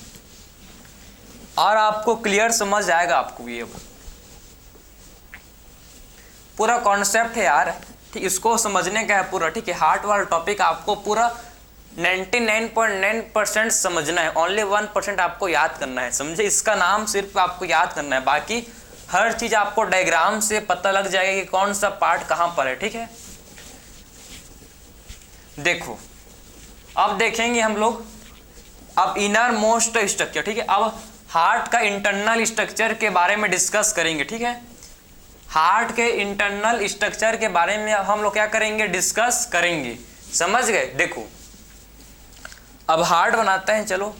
और आपको क्लियर समझ आएगा आपको ये पूरा कॉन्सेप्ट है यार, ठीक। इसको समझने का है पूरा, ठीक है। हार्ट वाला टॉपिक आपको पूरा 99.9% समझना है, ओनली 1% आपको याद करना है, समझे। इसका नाम सिर्फ आपको याद करना है, बाकी हर चीज आपको डायग्राम से पता लग जाएगा कि कौन सा पार्ट कहां पर है, ठीक है। देखो अब देखेंगे हम लोग अब इनर मोस्ट स्ट्रक्चर, ठीक है। अब हार्ट का इंटरनल स्ट्रक्चर के बारे में डिस्कस करेंगे, ठीक है। हार्ट के इंटरनल स्ट्रक्चर के बारे में हम लोग क्या करेंगे, डिस्कस करेंगे, समझ गए। देखो अब हार्ट बनाते हैं, चलो।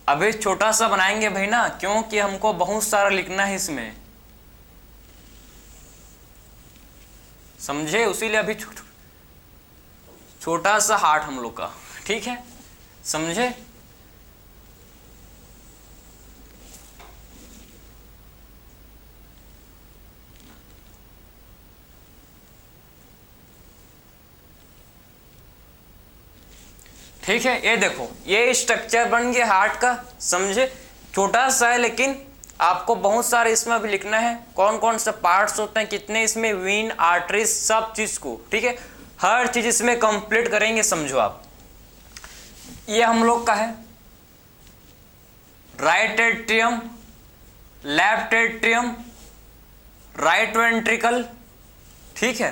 अभी छोटा सा बनाएंगे भाई ना, क्योंकि हमको बहुत सारा लिखना है इसमें, समझे। उसीलिए अभी छोटा सा हार्ट हम लोग का, ठीक है, समझे। ठीक है, ये देखो ये स्ट्रक्चर बन गया हार्ट का, समझे। छोटा सा है लेकिन आपको बहुत सारे इसमें भी लिखना है, कौन कौन से पार्ट्स होते हैं, कितने इसमें वेन, आर्टरीज, सब चीज को, ठीक है। हर चीज इसमें कंप्लीट करेंगे, समझो आप। ये हम लोग का है right atrium, left atrium, right ventricle, ठीक है,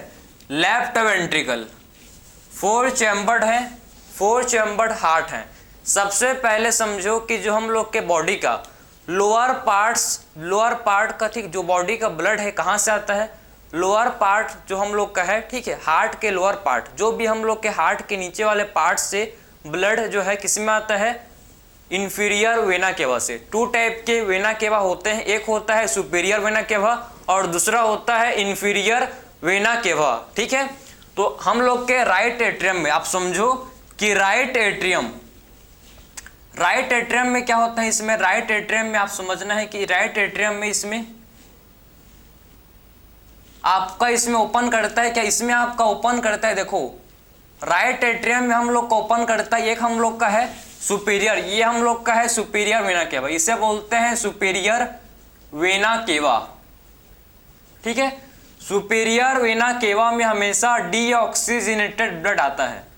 लेफ्ट वेंट्रिकल, 4 चैम्बर्ड है, 4 चैम्बर्ड हार्ट है। सबसे पहले समझो कि जो हम लोग के बॉडी का लोअर पार्ट का, ठीक, जो बॉडी का ब्लड है कहाँ से आता है, लोअर पार्ट जो हम लोग का है, ठीक है। हार्ट के लोअर पार्ट, जो भी हम लोग के हार्ट के नीचे वाले पार्ट से ब्लड जो है किस में आता है, इंफीरियर वेना केवा से। 2 टाइप के वेना केवा होते हैं, एक होता है सुपीरियर वेना केवा और दूसरा होता है इंफीरियर वेना केवा, ठीक है। तो हम लोग के राइट एट्रियम में आप समझो कि राइट एट्रियम में क्या होता है, इसमें राइट एट्रियम में आप समझना है कि राइट एट्रियम में इसमें आपका इसमें ओपन करता है क्या, इसमें आपका ओपन करता है। देखो राइट एट्रियम में हम लोग को ओपन करता है, एक हम लोग का है सुपीरियर, ये हम लोग का है सुपीरियर वेना केवा, इसे बोलते हैं सुपीरियर वेना केवा, ठीक है। सुपीरियर वेना केवा में हमेशा डीऑक्सीजनेटेड ब्लड आता है।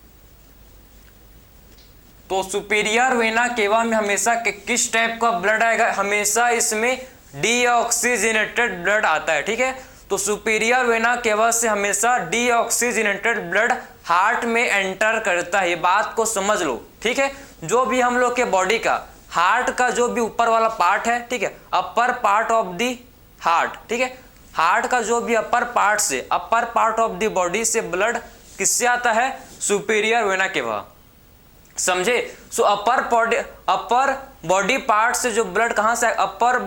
तो सुपीरियर वेना केवा में हमेशा किस टाइप का ब्लड आएगा, हमेशा इसमें डीऑक्सीजनेटेड ब्लड आता है, ठीक है। तो सुपीरियर वेना केवा से हमेशा डीऑक्सीजनेटेड ब्लड हार्ट में एंटर करता है, ये बात को समझ लो, ठीक है। जो भी हम लोग के बॉडी का हार्ट का जो भी ऊपर वाला पार्ट है, ठीक है, upper part of the heart, ठीक है, हार्ट का जो भी अपर पार्ट से, upper part of the body से ब्लड किससे आता है, सुपीरियर वेना केवा, समझे। सो अपर बॉडी पार्ट से जो ब्लड कहां से, upper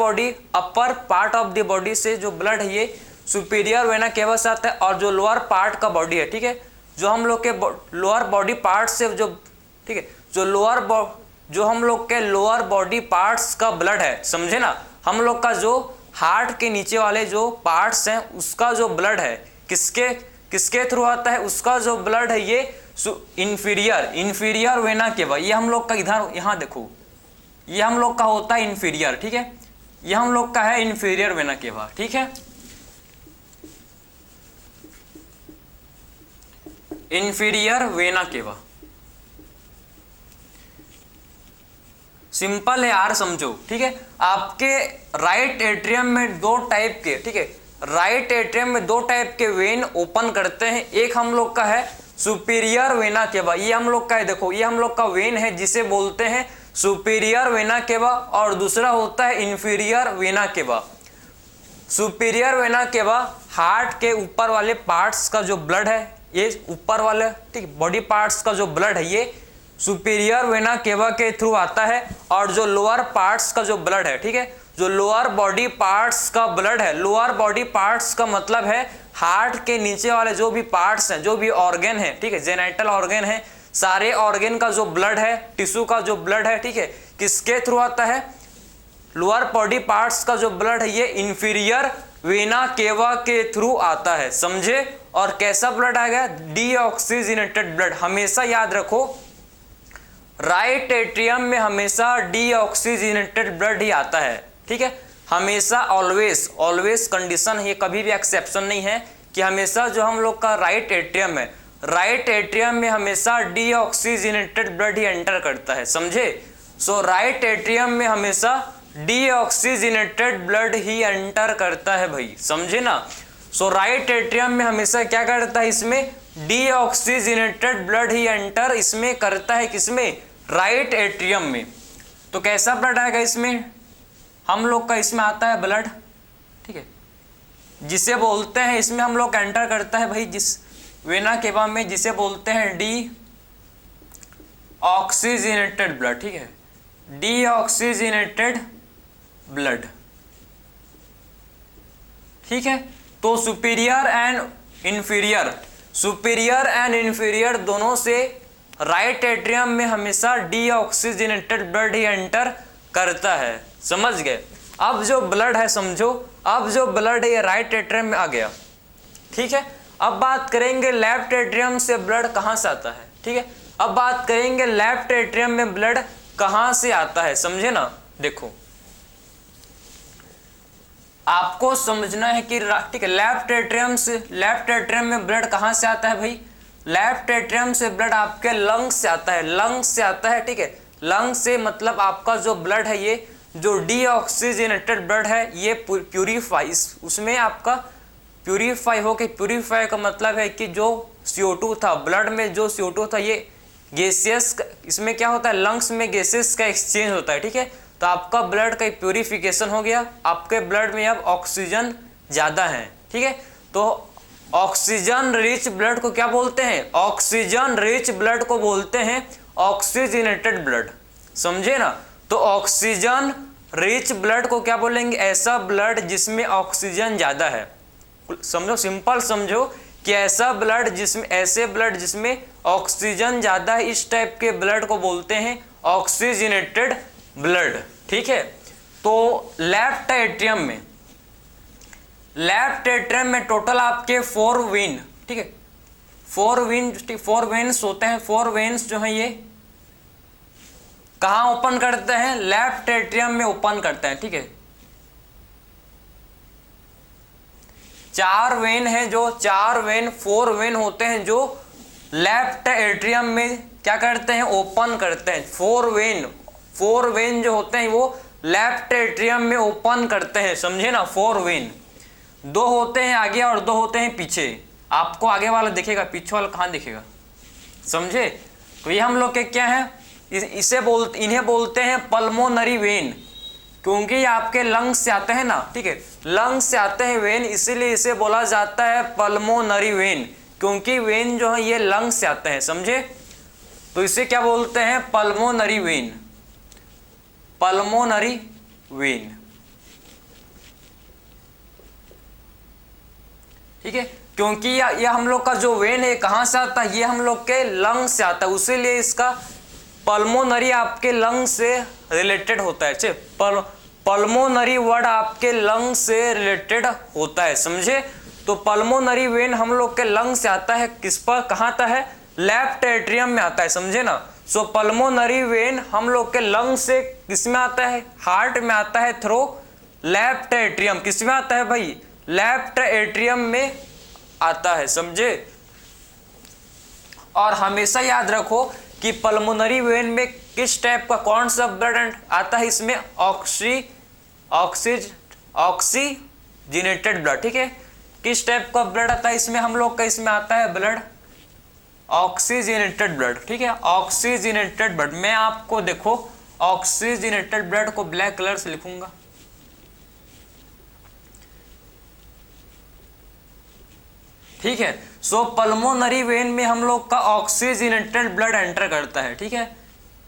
part of the body से जो ब्लड है ये सुपीरियर वेना केवा से आता है। और जो लोअर पार्ट का बॉडी है, ठीक है, जो हम लोग के लोअर बॉडी पार्ट से जो, ठीक है, जो हम लोग के लोअर बॉडी पार्ट्स का ब्लड है, समझे ना। हम लोग का जो हार्ट के नीचे वाले जो पार्ट्स हैं उसका जो ब्लड है किसके थ्रू आता है, उसका जो ब्लड है ये इंफीरियर वेना केवा, ये हम लोग का इधर यहाँ देखो, ये हम लोग का होता है इंफीरियर, ठीक है, ये हम लोग का है इंफीरियर वेना केवा, ठीक है। इंफीरियर वेना केवा सिंपल है यार, समझो, ठीक है। आपके राइट एट्रियम में 2 टाइप के, ठीक है, राइट एट्रियम में 2 टाइप के वेन ओपन करते हैं। एक हम लोग का है सुपीरियर वेना केवा, ये हम लोग का है, देखो ये हम लोग का वेन है जिसे बोलते हैं सुपीरियर वेना केवा, और दूसरा होता है inferior vena cava. Superior vena cava heart के ऊपर वाले पार्ट्स का जो ब्लड है, ये ऊपर वाले, ठीक, बॉडी पार्ट्स का जो ब्लड है ये सुपीरियर वेना केवा के थ्रू आता है, और जो लोअर पार्ट्स का जो ब्लड है, ठीक है, जो लोअर बॉडी पार्ट्स का ब्लड है, लोअर बॉडी पार्ट्स का मतलब है हार्ट के नीचे वाले जो भी पार्ट्स हैं, जो भी ऑर्गन है, ठीक है, जेनेटल ऑर्गन है, सारे ऑर्गन का जो ब्लड है, टिश्यू का जो ब्लड है, ठीक है, किसके थ्रू आता है? लोअर बॉडी पार्ट्स का जो ब्लड है ये इंफीरियर वेना केवा के थ्रू आता है, समझे? और कैसा ब्लड आएगा? Deoxygenated blood. हमेशा याद रखो राइट एट्रियम में हमेशा डीऑक्सीजनेटेड ब्लड ही आता है, ठीक है, हमेशा, ऑलवेज, ऑलवेज कंडीशन, ये कभी भी एक्सेप्शन नहीं है कि हमेशा जो हम लोग का राइट एट्रियम है, राइट एट्रियम में हमेशा डीऑक्सीजनेटेड ब्लड ही एंटर करता है, समझे? सो राइट एट्रियम में हमेशा डीऑक्सीजनेटेड ब्लड ही एंटर करता है भाई, समझे ना? सो राइट एट्रियम में हमेशा क्या करता है? इसमें डीऑक्सीजनेटेड ब्लड ही एंटर इसमें करता है, किसमें? राइट एट्रियम में। तो कैसा ब्लड आएगा इसमें? हम लोग का इसमें आता है ब्लड, ठीक है, जिसे बोलते हैं, इसमें हम लोग एंटर करता है भाई जिस वेना केवा में, जिसे बोलते हैं डी ऑक्सीजनेटेड ब्लड, ठीक है, डीऑक्सीजनेटेड ब्लड, ठीक है। तो superior and inferior, superior and inferior दोनों से राइट एट्रियम में हमेशा डीऑक्सीजनेटेड ब्लड ही एंटर करता है, समझ गए? अब जो ब्लड है, समझो, अब जो ब्लड है ये राइट एट्रियम में आ गया, ठीक है। अब बात करेंगे लेफ्ट एट्रियम से ब्लड कहाँ से आता है, ठीक है। अब बात करेंगे लेफ्ट एट्रियम में ब्लड कहाँ से आता है, समझे ना? देखो आपको समझना है कि ठीक है, लेफ्ट एट्रियम से, लेफ्ट एट्रियम में ब्लड कहाँ से आता है भाई? लेफ्ट एट्रियम से ब्लड आपके लंग्स से आता है, लंग्स से आता है, ठीक है। लंग्स से मतलब आपका जो ब्लड है, ये जो डीऑक्सीजनेटेड ब्लड है ये प्यूरिफाई, उसमें आपका प्यूरिफाई हो के, प्यूरिफाई का मतलब है कि जो CO2 था ब्लड में, जो CO2 था ये गैसेस, इसमें क्या होता है? लंग्स में गैसेस का एक्सचेंज होता है, ठीक है। तो आपका ब्लड का प्यूरिफिकेशन हो गया, आपके ब्लड में अब ऑक्सीजन ज़्यादा है, ठीक है। तो ऑक्सीजन रिच ब्लड को क्या बोलते हैं? ऑक्सीजन रिच ब्लड को बोलते हैं ऑक्सीजनेटेड ब्लड, समझे ना? तो ऑक्सीजन रिच ब्लड को क्या बोलेंगे? ऐसा ब्लड जिसमें ऑक्सीजन ज़्यादा है, समझो, सिंपल समझो कि ऐसा ब्लड जिसमें, ऐसे ब्लड जिसमें ऑक्सीजन ज़्यादा है, इस टाइप के ब्लड को बोलते हैं ऑक्सीजनेटेड ब्लड, ठीक है। तो लेफ्ट एट्रियम में, लेफ्ट एट्रियम में टोटल आपके 4 वेन, ठीक है, 4 वेन्स होते हैं। 4 वेन्स जो हैं ये कहाँ ओपन करते हैं? लेफ्ट एट्रियम में ओपन करते हैं, ठीक है। 4 वेन है, जो 4 वेन, 4 वेन होते हैं जो लेफ्ट एट्रियम में क्या करते हैं? ओपन करते हैं। 4 वेन जो होते हैं वो लेफ्ट एट्रियम में ओपन करते हैं, समझे ना? 4 वेन, 2 होते हैं आगे और 2 होते हैं पीछे। आपको आगे वाला दिखेगा, पीछे वाला कहाँ दिखेगा, समझे? तो ये हम लोग के क्या है, इन्हें बोलते हैं पल्मोनरी वेन, क्योंकि ये आपके लंग्स से आते हैं ना, ठीक है, लंग्स से आते हैं वेन, इसीलिए इसे बोला जाता है पल्मोनरी वेन, क्योंकि वेन जो है ये लंग्स से आते हैं, समझे? तो इसे क्या बोलते हैं? पल्मोनरी वेन, पल्मोनरी वेन, ठीक है। क्योंकि यह हम लोग का जो वेन है कहाँ से आता है? ये हम लोग के लंग्स से आता है, उसीलिए इसका पल्मोनरी आपके लंग्स से रिलेटेड होता है। पल्मोनरी वर्ड आपके लंग्स से रिलेटेड होता है, समझे? तो पल्मोनरी वेन हम लोग के लंग्स से आता है, किस पर, कहाँ आता है? लेफ्ट एट्रियम में आता है, समझे ना? सो पल्मोनरी वेन हम लोग के लंग्स से किस में आता है? हार्ट में आता है थ्रू लेफ्ट एट्रियम। किस में आता है भाई? लेफ्ट एट्रियम में आता है, समझे? और हमेशा याद रखो कि पल्मोनरी वेन में किस टाइप का, कौन सा ब्लड आता है? इसमें ऑक्सीजनेटेड ब्लड, ठीक है। किस टाइप का ब्लड आता है इसमें? हम लोग का इसमें आता है ब्लड ऑक्सीजनेटेड ब्लड, ठीक है, ऑक्सीजनेटेड ब्लड। मैं आपको देखो ऑक्सीजनेटेड ब्लड को ब्लैक कलर से लिखूंगा, ठीक है। सो पल्मोनरी वेन में हम लोग का ऑक्सीजनेटेड ब्लड एंटर करता है, ठीक है।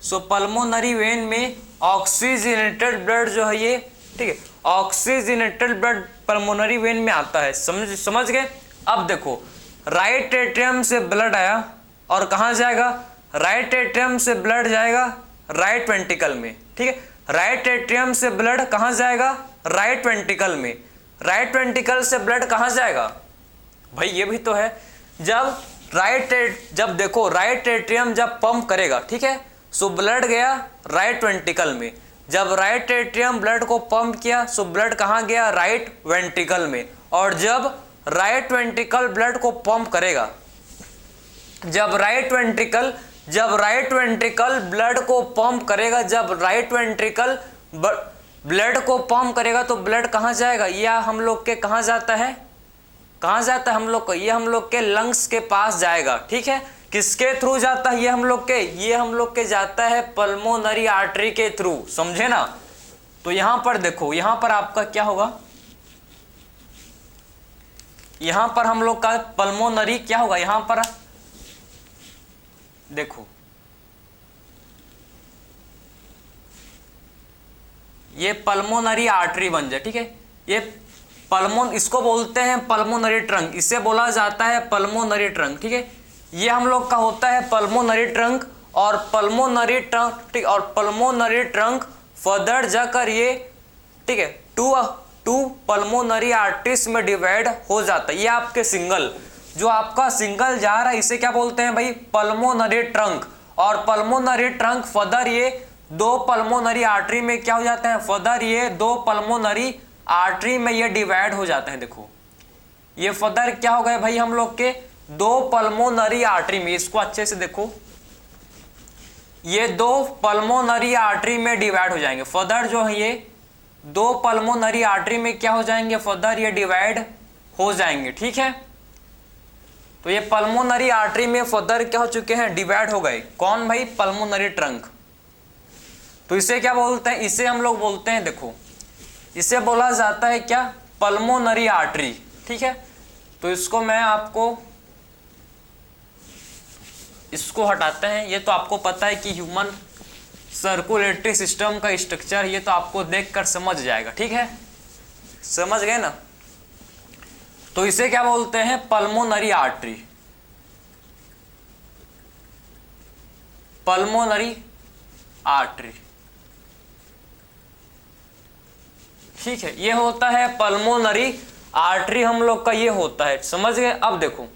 सो पल्मोनरी वेन में ऑक्सीजनेटेड ब्लड जो है ये ठीक है, ऑक्सीजनेटेड ब्लड पल्मोनरी वेन में आता है। समझ गए। अब देखो, राइट एट्रियम से ब्लड आया और कहाँ जाएगा, राइट एट्रियम से ब्लड जाएगा राइट वेंट्रिकल में। ठीक है, राइट एट्रियम से ब्लड कहाँ जाएगा, राइट वेंट्रिकल में। राइट वेंट्रिकल से ब्लड कहाँ जाएगा भाई, ये भी तो है। जब देखो राइट एट्रियम जब पंप करेगा, ठीक है, सो ब्लड गया राइट वेंट्रिकल में। जब राइट एट्रियम ब्लड को पंप किया सो ब्लड कहाँ गया, राइट वेंट्रिकल में। और जब राइट वेंट्रिकल ब्लड को पंप करेगा, जब राइट वेंट्रिकल ब्लड को पंप करेगा, जब राइट वेंट्रिकल ब्लड को पंप करेगा तो ब्लड कहाँ जाएगा, यह हम लोग के कहाँ जाता है, कहाँ जाता है हम लोग को, ये हम लोग के लंग्स के पास जाएगा। ठीक है, किसके थ्रू जाता है, ये हम लोग के जाता है पल्मोनरी आर्टरी के थ्रू। समझे ना। तो यहां पर देखो, यहां पर आपका क्या होगा, यहां पर हम लोग का पल्मोनरी क्या होगा, यहां पर देखो ये पल्मोनरी आर्टरी बन जाए। ठीक है, ये इसको बोलते हैं पल्मोनरी ट्रंक, इसे बोला जाता है पल्मोनरी ट्रंक। ठीक है, ये हम लोग का होता है पल्मोनरी ट्रंक। और पल्मोनरी ट्रंक, ठीक, और पल्मोनरी ट्रंक फर्दर जाकर ये, ठीक है, टू पल्मोनरी आर्टरीज में डिवाइड हो जाता है। ये आपके जो आपका सिंगल जा रहा है इसे क्या बोलते हैं भाई, पल्मोनरी ट्रंक। और पल्मोनरी ट्रंक फर्दर ये दो पल्मोनरी आर्टरी में क्या हो जाता है, फर्दर ये दो पल्मोनरी आर्टरी में ये डिवाइड हो जाता है। देखो ये फर्दर क्या हो गए भाई, हम लोग के दो पल्मोनरी आर्टरी में, इसको अच्छे से देखो, ये दो पल्मोनरी आर्टरी में डिवाइड हो जाएंगे। फर्दर जो है ये दो पल्मोनरी आर्टरी में क्या हो जाएंगे, फर्दर ये डिवाइड हो जाएंगे। ठीक है, तो ये पल्मोनरी आर्टरी में फर्दर क्या हो चुके हैं, डिवाइड हो गए। कौन भाई, पल्मोनरी ट्रंक। तो इसे क्या बोलते हैं, इसे हम लोग बोलते हैं, देखो इसे बोला जाता है क्या, पल्मोनरी आर्टरी। ठीक है, तो इसको मैं आपको इसको हटाते हैं। ये तो आपको पता है कि ह्यूमन सर्कुलेटरी सिस्टम का स्ट्रक्चर, ये तो आपको देखकर समझ जाएगा। ठीक है, समझ गए ना। तो इसे क्या बोलते हैं, पल्मोनरी आर्टरी, पल्मोनरी आर्टरी। ठीक है, ये होता है पल्मोनरी आर्टरी, हम लोग का ये होता है। समझ गए। अब देखो,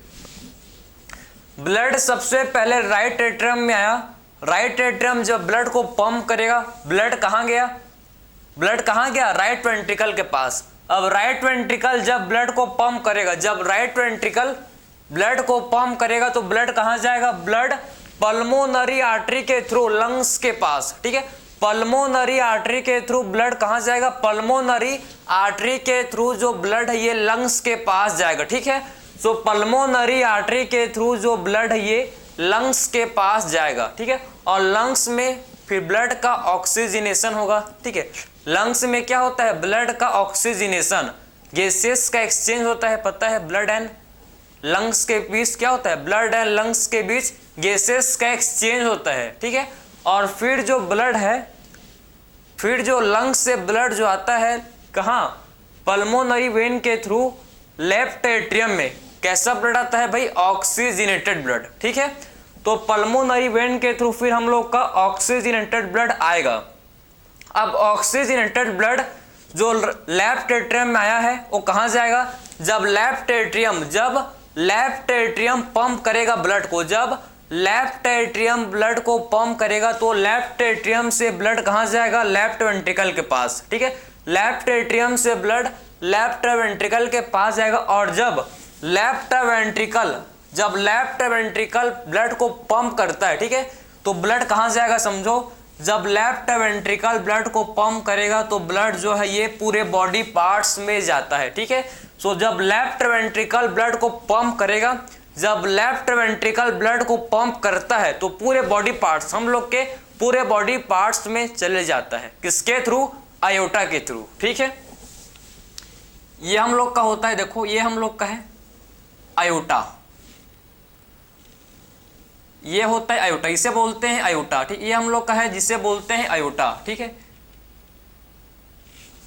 ब्लड सबसे पहले राइट एट्रियम में आया। राइट एट्रियम जब ब्लड को पंप करेगा, ब्लड कहाँ गया, राइट वेंट्रिकल के पास। अब राइट वेंट्रिकल जब ब्लड को पंप करेगा, जब राइट वेंट्रिकल ब्लड को पंप करेगा तो ब्लड कहाँ जाएगा, ब्लड पल्मोनरी आर्टरी के थ्रू लंग्स के पास। ठीक है, पल्मोनरी आर्टरी के थ्रू ब्लड कहाँ जाएगा, पल्मोनरी आर्टरी के थ्रू जो ब्लड है ये लंग्स के पास जाएगा। ठीक है, सो पल्मोनरी आर्टरी के थ्रू जो ब्लड है ये लंग्स के पास जाएगा। ठीक है, और लंग्स में फिर ब्लड का ऑक्सीजनेशन होगा। ठीक है, लंग्स में क्या होता है, ब्लड का ऑक्सीजनेशन, गैसेस का एक्सचेंज होता है। पता है ब्लड एंड लंग्स के बीच क्या होता है, ब्लड एंड लंग्स के बीच गैसेस का एक्सचेंज होता है। ठीक है, और फिर जो ब्लड है, फिर जो लंग्स से ब्लड जो आता है कहाँ, पल्मोनरी वेन के थ्रू लेफ्ट एट्रियम में। कैसा ब्लड आता है भाई, ऑक्सीजनेटेड ब्लड। ठीक है, तो पल्मोनरी वेन के थ्रू फिर हम लोग का ऑक्सीजनेटेड ब्लड आएगा। अब ऑक्सीजनेटेड ब्लड जो लेफ्ट एट्रियम में आया है वो कहाँ जाएगा, जब लेफ्ट एट्रियम पंप करेगा ब्लड को, जब लेफ्ट एट्रियम ब्लड को पंप करेगा तो लेफ्ट एट्रियम से ब्लड कहाँ जाएगा, लेफ्ट वेंट्रिकल के पास। ठीक है, लेफ्ट एट्रियम से ब्लड लेफ्ट वेंट्रिकल के पास जाएगा। और जब लेफ्ट वेंट्रिकल ब्लड को पंप करता है, ठीक है, तो ब्लड कहाँ जाएगा समझो, जब लेफ्ट वेंट्रिकल ब्लड को पंप करेगा तो ब्लड जो है ये पूरे बॉडी पार्ट्स में जाता है। ठीक है, सो जब लेफ्ट वेंट्रिकल ब्लड को पंप करेगा, जब लेफ्ट वेंट्रिकल ब्लड को पंप करता है तो पूरे बॉडी पार्ट्स, हम लोग के पूरे बॉडी पार्ट्स में चले जाता है। किसके थ्रू, आयोटा के थ्रू। ठीक है, ये हम लोग का होता है, देखो ये हम लोग का है आयोटा, ये होता है आयोटा, इसे बोलते हैं आयोटा। ठीक, ये हम लोग का है जिसे बोलते हैं आयोटा। ठीक है,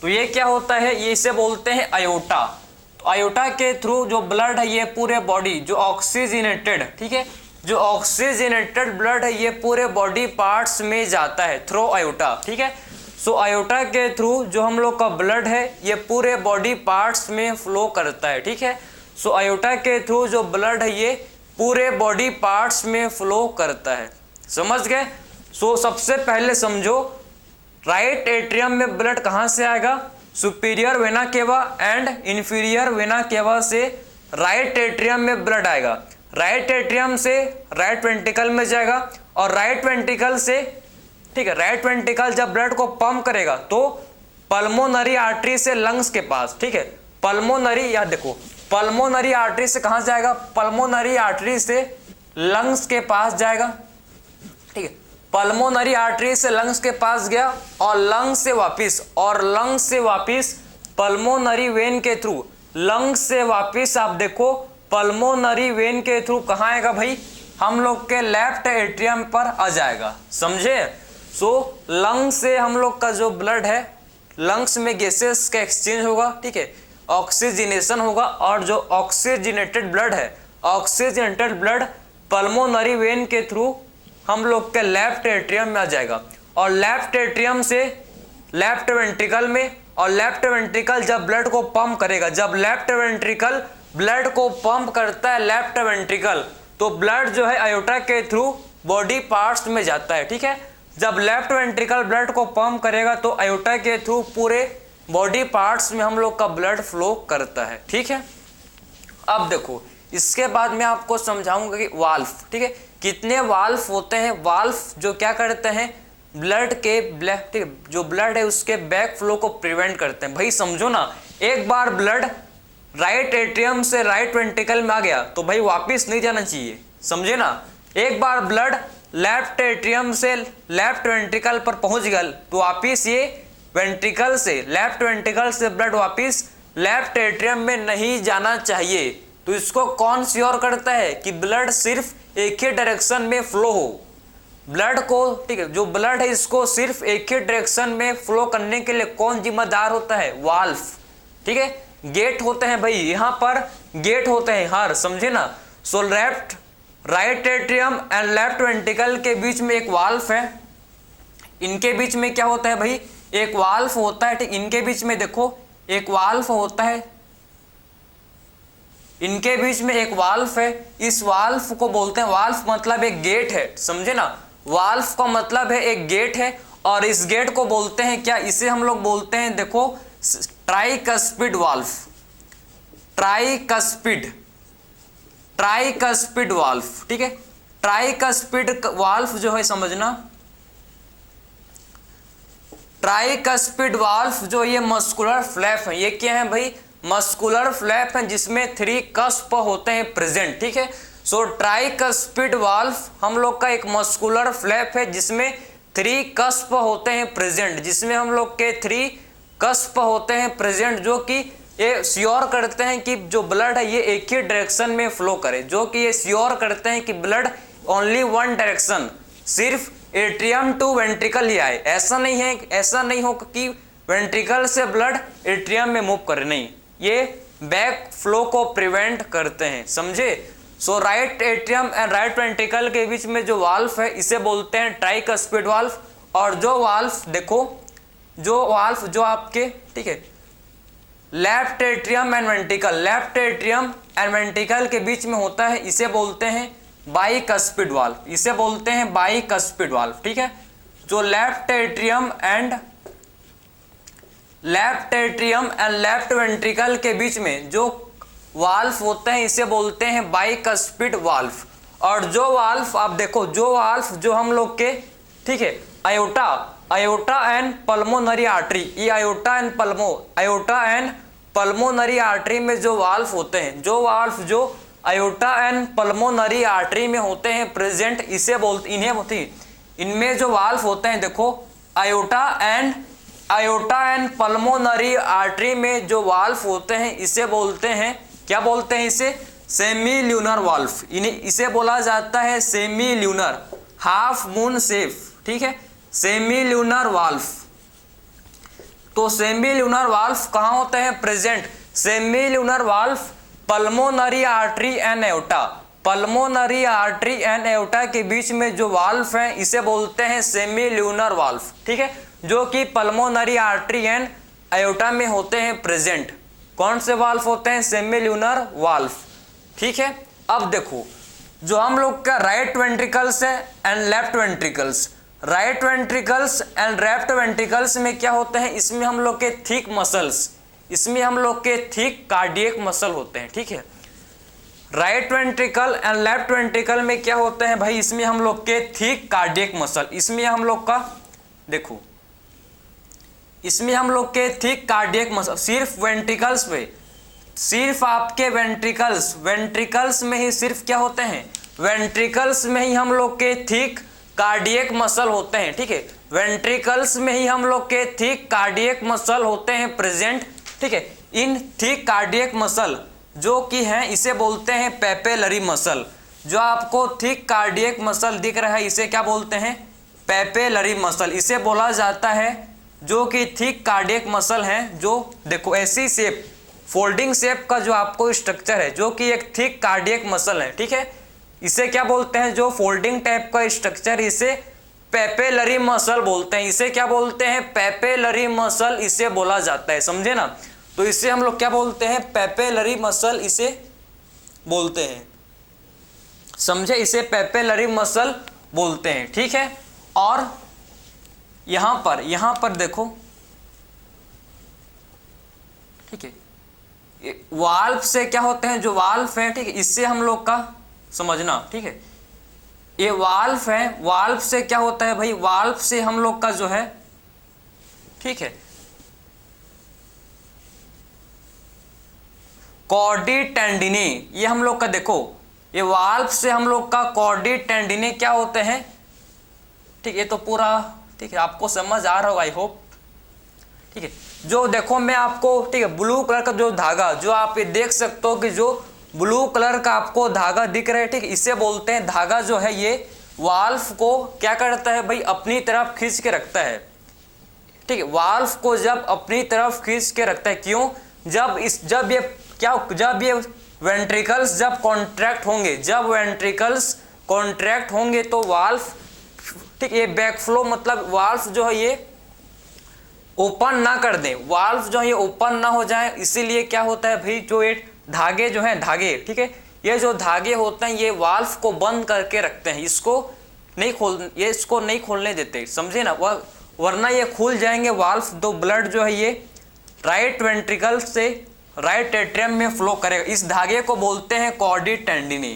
तो ये क्या होता है, ये इसे बोलते हैं आयोटा। तो आयोटा के थ्रू जो ब्लड है ये पूरे बॉडी जो ऑक्सीजनेटेड, ठीक है, जो ऑक्सीजनेटेड ब्लड है ये पूरे बॉडी पार्ट्स में जाता है थ्रू आयोटा, ठीक है। सो आयोटा के थ्रू जो हम लोग का ब्लड है ये पूरे बॉडी पार्ट्स में फ्लो करता है, ठीक है। सो आयोटा के थ्रू जो ब्लड है ये पूरे बॉडी पार्ट्स में फ्लो करता है, समझ गए। सो सबसे पहले समझो राइट एट्रियम में ब्लड कहाँ से आएगा, superior vena cava and inferior vena cava से राइट एट्रियम में ब्लड आएगा। राइट एट्रियम से राइट वेंट्रिकल में जाएगा और राइट वेंट्रिकल से, ठीक है, राइट वेंट्रिकल जब ब्लड को पंप करेगा तो पल्मोनरी आर्टरी से लंग्स के पास, ठीक है, पल्मोनरी, याद देखो पल्मोनरी आर्टरी से कहाँ जाएगा, पल्मोनरी आर्टरी से लंग्स के पास जाएगा, ठीक है, पल्मोनरी आर्टरी से लंग्स के पास गया और लंग्स से वापिस पल्मोनरी वेन के थ्रू, लंग्स से वापिस आप देखो पल्मोनरी वेन के थ्रू कहाँ आएगा भाई, हम लोग के लेफ्ट एट्रियम पर आ जाएगा, समझे। सो लंग्स से हम लोग का जो ब्लड है, लंग्स में गैसेस का एक्सचेंज होगा, ठीक है, ऑक्सीजनेशन होगा और जो ऑक्सीजनेटेड ब्लड है, ऑक्सीजनेटेड ब्लड पल्मोनरी वेन के थ्रू हम लोग के लेफ्ट एट्रियम में आ जाएगा और लेफ्ट एट्रियम से लेफ्ट वेंट्रिकल में, और लेफ्ट वेंट्रिकल जब ब्लड को पंप करेगा, जब लेफ्ट वेंट्रिकल ब्लड को पंप करता है लेफ्ट वेंट्रिकल, तो ब्लड जो है आयोटा के थ्रू बॉडी पार्ट्स में जाता है, ठीक है। जब लेफ्ट वेंट्रिकल ब्लड को पंप करेगा तो आयोटा के थ्रू पूरे बॉडी पार्ट्स में हम लोग का ब्लड फ्लो करता है, ठीक है। अब देखो इसके बाद मैं आपको समझाऊंगा कि वाल्व, ठीक है, कितने वाल्व होते हैं। वाल्व जो क्या करते हैं, ब्लड के जो ब्लड है उसके बैक फ्लो को प्रिवेंट करते हैं। भाई समझो ना, एक बार ब्लड राइट एट्रियम से राइट वेंट्रिकल में आ गया तो भाई वापस नहीं जाना चाहिए, समझे ना। एक बार ब्लड लेफ्ट एट्रियम से लेफ्ट वेंट्रिकल पर पहुंच गया तो वापिस ये वेंट्रिकल से, लेफ्ट वेंट्रिकल से ब्लड वापिस लेफ्ट एट्रियम में नहीं जाना चाहिए। तो इसको कौन श्योर करता है कि ब्लड सिर्फ एक ही डायरेक्शन में फ्लो हो, ब्लड को, ठीक है, जो ब्लड है इसको सिर्फ एक ही डायरेक्शन में फ्लो करने के लिए कौन जिम्मेदार होता है, वाल्व, ठीक है। गेट होते हैं भाई, यहाँ पर गेट होते हैं हर, समझे ना। So left right atrium and left ventricle के बीच में एक वाल्व है, इनके बीच में क्या होता है भाई, एक वाल्व होता है, ठीक, इनके बीच में देखो एक वाल्व होता है, इनके बीच में एक वाल्व है। इस वाल्व को बोलते हैं, वाल्व मतलब एक गेट है, समझे ना। वाल्व का मतलब है एक गेट है और इस गेट को बोलते हैं क्या, इसे हम लोग बोलते हैं, देखो ट्राइकस्पिड वाल्व, ट्राइकस्पिड वाल्व, ठीक है। ट्राइकस्पिड वाल्व जो है समझना, ट्राइकस्पिड वाल्व जो ये मस्कुलर फ्लैप है, ये क्या है भाई, मस्कुलर फ्लैप है जिसमें 3 कस्प होते हैं प्रेजेंट, ठीक है। सो ट्राइकस्पिड वाल्व हम लोग का एक मस्कुलर फ्लैप है जिसमें 3 कस्प होते हैं प्रेजेंट, जिसमें हम लोग के 3 कस्प होते हैं प्रेजेंट, जो कि ये श्योर करते हैं कि जो ब्लड है ये एक ही डायरेक्शन में फ्लो करे, जो कि ये श्योर करते हैं कि ब्लड ओनली वन डायरेक्शन, सिर्फ एट्रियम टू वेंट्रिकल ही आए। ऐसा नहीं है, ऐसा नहीं हो कि वेंट्रिकल से ब्लड एट्रियम में मूव करे, नहीं, ये बैक फ्लो को प्रिवेंट करते हैं, समझे। So right atrium and right ventricle के बीच में जो वाल्व है इसे बोलते हैं ट्राइकस्पिड वाल्व। और जो वाल्व देखो, जो वाल्व जो आपके, ठीक है, left atrium and ventricle, left atrium and ventricle के बीच में होता है, इसे बोलते हैं बाइकस्पिड वाल्व, इसे बोलते हैं बाइकस्पिड वाल्व, ठीक है। जो left atrium and left ventricle के बीच में जो वाल्व होते हैं इसे बोलते हैं बाइकस्पिड वाल्व। और जो वाल्व आप देखो, जो वाल्व जो हम लोग के, ठीक है, आयोटा एंड पल्मोनरी आर्टरी, ये आयोटा एंड पल्मोनरी आर्टरी में जो वाल्व होते हैं, जो वाल्व जो आयोटा एंड पल्मोनरी आर्टरी में होते हैं प्रेजेंट, इसे बोलते, इन्हें होती, इनमें जो वाल्व होते हैं देखो, आयोटा एंड पल्मोनरी आर्टरी में जो वाल्व होते हैं इसे बोलते हैं, क्या बोलते हैं इसे, सेमी ल्यूनर वाल्व। इसे बोला जाता है semi lunar, half moon shape, ठीक है, सेमी ल्यूनर वाल्व। तो सेमील्यूनर वाल्व कहाँ होते हैं? Present. सेमील्यूनर valve pulmonary artery and aorta, pulmonary artery and aorta के बीच में जो वाल्व है इसे बोलते हैं सेमील्यूनर वाल्व, ठीक है, जो कि पल्मोनरी आर्टरी एंड एओर्टा में होते हैं प्रेजेंट। कौन से वाल्व होते हैं? सेमील्यूनर वाल्व, ठीक है। अब देखो जो हम लोग का राइट वेंट्रिकल्स है and left ventricles, right ventricles and left ventricles में क्या होते हैं? इसमें हम लोग के थिक मसल्स, इसमें हम लोग के थिक कार्डियक मसल होते हैं, ठीक है। Right ventricle and left ventricle में क्या होते हैं भाई? इसमें हम लोग के थिक कार्डियक मसल, इसमें हम लोग का देखो, इसमें हम लोग के थिक कार्डियक मसल सिर्फ वेंट्रिकल्स पे, सिर्फ आपके वेंट्रिकल्स, वेंट्रिकल्स में ही सिर्फ क्या होते हैं? वेंट्रिकल्स में ही हम लोग के थिक कार्डियक मसल होते हैं, ठीक है। वेंट्रिकल्स में ही हम लोग के थिक कार्डियक मसल होते हैं प्रेजेंट, ठीक है। इन थिक कार्डियक मसल जो कि हैं इसे बोलते हैं पेपेलरी मसल। जो आपको थिक कार्डियक मसल दिख रहा है इसे क्या बोलते हैं? पेपेलरी मसल, इसे बोला जाता है जो कि थिक कार्डियक मसल हैं। जो देखो ऐसी शेप, फोल्डिंग शेप का जो आपको स्ट्रक्चर है जो कि एक थिक कार्डियक मसल है, ठीक है, इसे क्या बोलते हैं? जो फोल्डिंग टाइप का स्ट्रक्चर इसे पेपेलरी मसल बोलते हैं। इसे क्या बोलते हैं? पेपेलरी मसल इसे बोला जाता है, समझे ना। तो इसे हम लोग क्या बोलते हैं? पेपेलरी मसल इसे बोलते हैं, समझे, इसे पेपेलरी मसल बोलते हैं, ठीक है। और यहां पर देखो, ठीक है, वाल्व से क्या होते हैं? जो वाल्व है, ठीक है, इससे हम लोग का समझना, ठीक है, ये वाल्व है, वाल्व से क्या होता है भाई? वाल्व से हम लोग का जो है, ठीक है, कॉर्डी टेंडिनी, ये हम लोग का देखो, ये वाल्व से हम लोग का कॉर्डी टेंडिनी क्या होते हैं, ठीक है। ये तो पूरा, ठीक है, आपको समझ आ रहा होगा आई होप, ठीक है। जो देखो मैं आपको, ठीक है, ब्लू कलर का जो धागा, जो आप ये देख सकते हो कि जो ब्लू कलर का आपको धागा दिख रहा है, ठीक है, इसे बोलते हैं, धागा जो है ये वाल्व को क्या करता है भाई? अपनी तरफ खींच के रखता है, ठीक है। वाल्व को जब अपनी तरफ खींच के रखता है, क्यों? जब ये वेंट्रिकल्स जब कॉन्ट्रैक्ट होंगे, जब वेंट्रिकल्स कॉन्ट्रैक्ट होंगे तो वाल्व, ठीक, ये बैकफ्लो मतलब वाल्व जो है ये ओपन ना कर दें, वाल्व जो है ये ओपन ना हो जाए, इसीलिए क्या होता है भाई? जो ये धागे जो हैं, धागे, ठीक है, ये जो धागे होते हैं ये वाल्व को बंद करके रखते हैं, इसको नहीं खोलने देते, समझे ना। वरना ये खुल जाएंगे वाल्व, तो ब्लड जो है ये राइट वेंट्रिकल से राइट एट्रियम में फ्लो करेगा। इस धागे को बोलते हैं कॉर्डी टेंडिनी,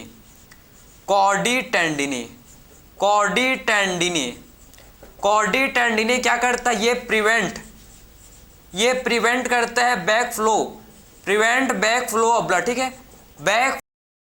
कॉर्डी टेंडिनी, कॉर्डी टेंडिनी। कॉर्डी टेंडिनी क्या करता है? ये प्रिवेंट करता है back flow, prevent back flow of blood, ठीक है, बैक